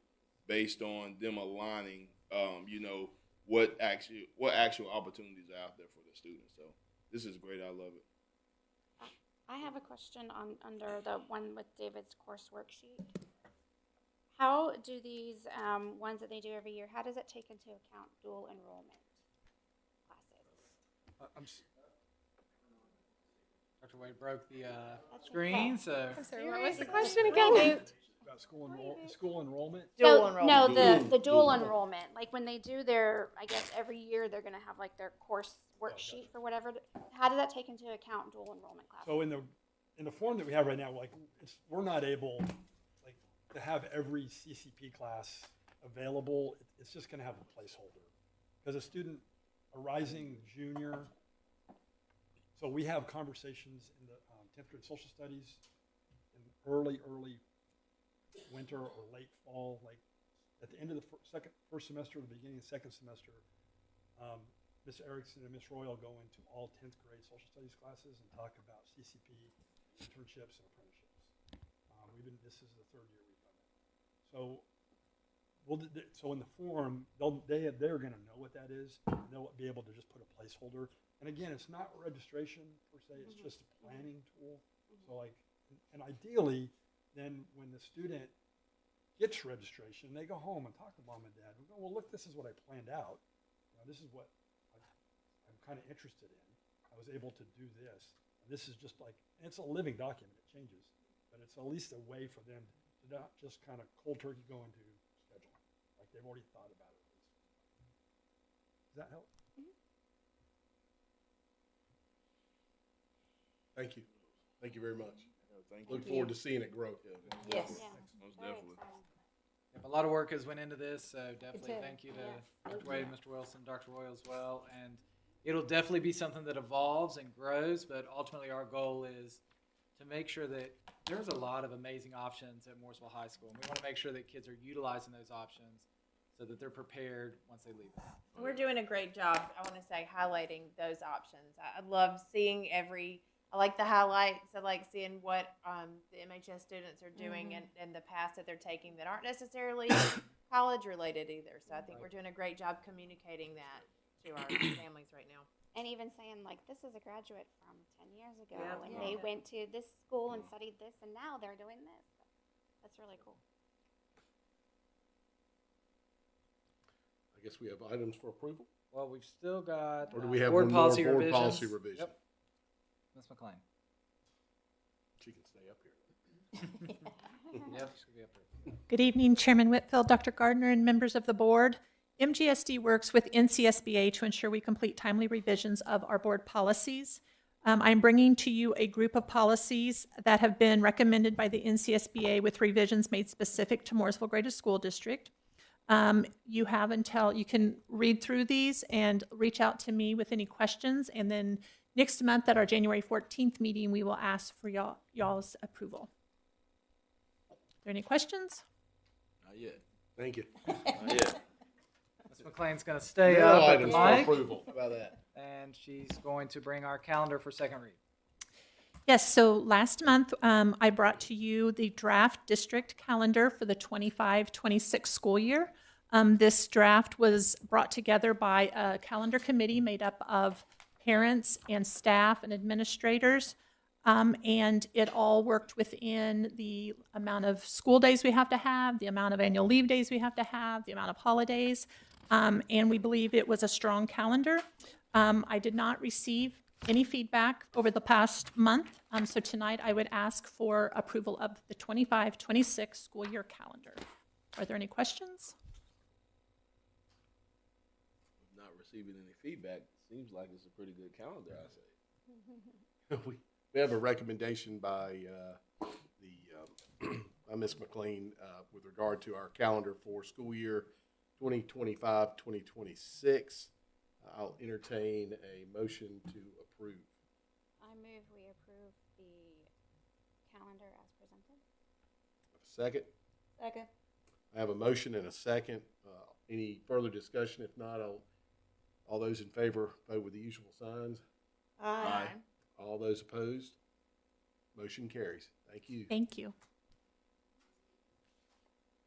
based on them aligning, what actual opportunities are out there for the students. So this is great. I love it. I have a question under the one with David's course worksheet. How do these ones that they do every year, how does it take into account dual enrollment classes? Dr. Wade broke the screen, so. I'm sorry, what was the question again? About school enrollment. So, no, the dual enrollment, like when they do their, I guess every year they're gonna have like their course worksheet for whatever. How does that take into account dual enrollment classes? So in the form that we have right now, we're not able to have every CCP class available. It's just going to have a placeholder because a rising junior. So we have conversations in the 10th grade social studies in early winter or late fall, like at the end of the first semester or the beginning of the second semester. Ms. Erickson and Ms. Royal go into all 10th grade social studies classes and talk about CCP, internships, and apprenticeships. This is the third year we've done that. So, so in the form, they're going to know what that is, and they'll be able to just put a placeholder. And again, it's not registration per se; it's just a planning tool. So, and ideally, then when the student gets registration, they go home and talk to mom and dad. And go, well, look, this is what I planned out. This is what I'm kind of interested in. I was able to do this. And this is just it's a living document. It changes, but it's at least a way for them to not just kind of cold turkey go into schedule. Like they've already thought about it at least. Does that help? Thank you. Thank you very much. Thank Look forward to seeing it grow. Yes. Most definitely. Yep, a lot of work has went into this, so definitely did. thank you to Dr. Wade, Mr. Wilson, Dr. Royal as well. And it'll definitely be something that evolves and grows, but ultimately our goal is to make sure that there's a lot of amazing options at Mooresville High School. And we want to make sure that kids are utilizing those options so that they're prepared once they leave. We're doing a great job, I want to say, highlighting those options. I love seeing I like the highlights. I like seeing what the MHS students are doing and the paths that they're taking that aren't necessarily college related either. So I think we're doing a great job communicating that to our families right now. And even saying like, this is a graduate from 10 years ago, Yeah. and they went to this school and studied this, and now they're doing this. That's really cool. I guess we have items for approval. Well, we've still got Or do we have board one more policy board revisions. policy revision? Yep. Ms. McLean. She can stay up here. Yep, she'll be up here. Good evening, Chairman Whitfield, Dr. Gardner, and members of the board. MGSD works with NCSBA to ensure we complete timely revisions of our board policies. I'm bringing to you a group of policies that have been recommended by the NCSBA with revisions made specific to Mooresville Graded School District. You can read through these and reach out to me with any questions, and then next month at our January 14th meeting, we will ask for y'all's approval. Are there any questions? Not yet. Thank you. Not yet. Ms. McLean's going to stay No up at the items for mic, approval. How about that? and she's going to bring our calendar for second read. Yes, so last month, I brought to you the draft district calendar for the 25-26 school year. This draft was brought together by a calendar committee made up of parents and staff and administrators, and it all worked within the amount of school days we have to have, the amount of annual leave days we have to have, the amount of holidays, and we believe it was a strong calendar. I did not receive any feedback over the past month, so tonight I would ask for approval of the 25-26 school year calendar. Are there any questions? Not receiving any feedback seems like it's a pretty good calendar, I say. We have a recommendation by by Ms. McLean with regard to our calendar for school year 2025-2026. I'll entertain a motion to approve. I move we approve the calendar as presented. Second? Second. I have a motion and a second. Any further discussion? If not, all those in favor vote with the usual signs. Aye. All those opposed? Motion carries. Thank you. Thank you.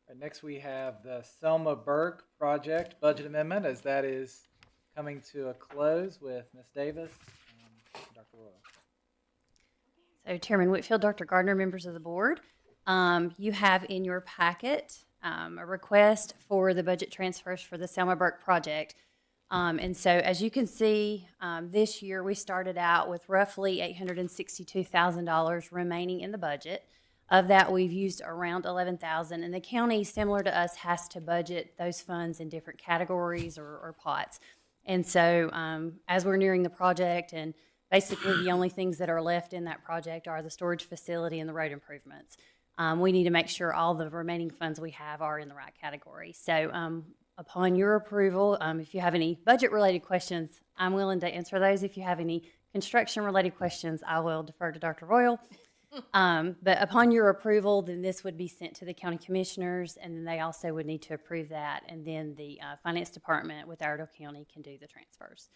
And next we have the Selma Burke project budget amendment, as that is coming to a close with Ms. Davis and Dr. Royal. So Chairman Whitfield, Dr. Gardner, members of the board, you have in your packet a request for the budget transfers for the Selma Burke project. And so as you can see, this year we started out with roughly $862,000 remaining in the budget. Of that, we've used around $11,000, and the county, similar to us, has to budget those funds in different categories or pots. And so as we're nearing the project, and basically the only things that are left in that project are the storage facility and the road improvements, we need to make sure all the remaining funds we have are in the right category. So upon your approval, if you have any budget-related questions, I'm willing to answer those. If you have any construction-related questions, I will defer to Dr. Royal. But upon your approval, then this would be sent to the county commissioners, and then they also would need to approve that, and then the finance department with Iredell County can do the transfers.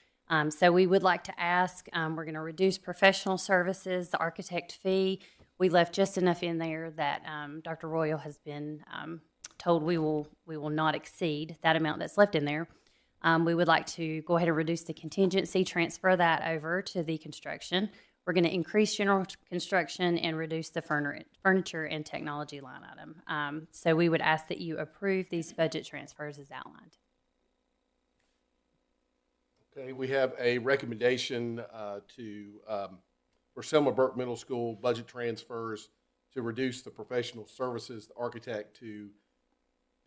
So we would like to ask, we're going to reduce professional services, the architect fee. We left just enough in there that Dr. Royal has been told we will not exceed that amount that's left in there. We would like to go ahead and reduce the contingency, transfer that over to the construction. We're going to increase general construction and reduce the furniture and technology line item. So we would ask that you approve these budget transfers as outlined. Okay, we have a recommendation for Selma Burke Middle School budget transfers to reduce the professional services, the architect, to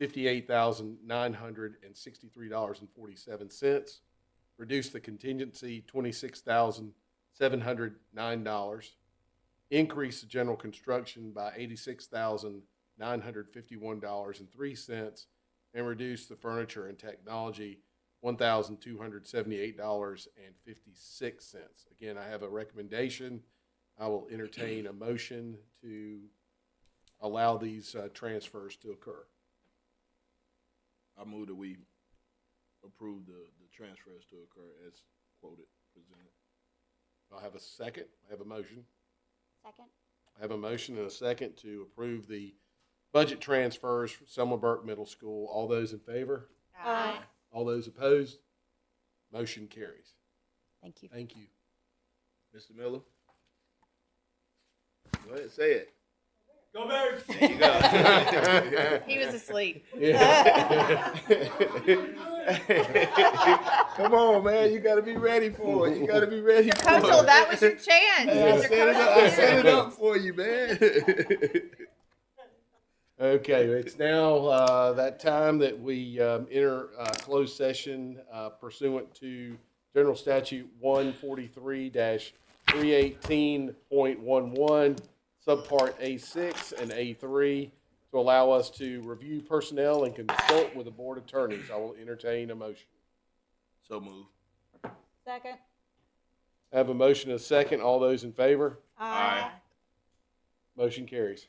$58,963.47. Reduce the contingency $26,709. Increase the general construction by $86,951.03, and reduce the furniture and technology $1,278.56. Again, I have a recommendation. I will entertain a motion to allow these transfers to occur. I move that we approve the transfers to occur as quoted, presented. I have a second. I have a motion. Second. I have a motion and a second to approve the budget transfers for Selma Burke Middle School. All those in favor? Aye. All those opposed? Motion carries. Thank you. Thank you. Mr. Miller? Go ahead, say it. Go Bears! There you go. He was asleep. Come on, man. You got to be ready for it. You got to be ready for it. Coastal, that was your chance. I set it up for you, man. Okay, it's now that time that we enter closed session pursuant to General Statute 143-318.11, Subpart A6 and A3, to allow us to review personnel and consult with the board attorneys. I will entertain a motion. So move. Second. I have a motion and a second. All those in favor? Aye. Motion carries.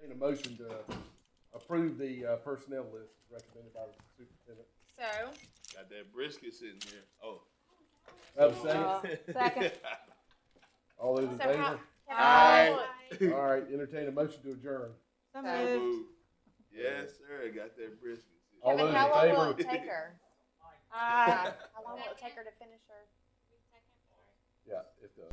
Need a motion to approve the personnel list recommended by the superintendent. So, Got that brisket sitting here. Oh. Have a second? second. All those in So favor? Aye. All right, entertain a motion to adjourn. So So moved. Moved. Yes, sir. Got that brisket sitting. All Kevin, those how in long favor? will it take her? Aye. How long will it take her to finish her? Yeah, if the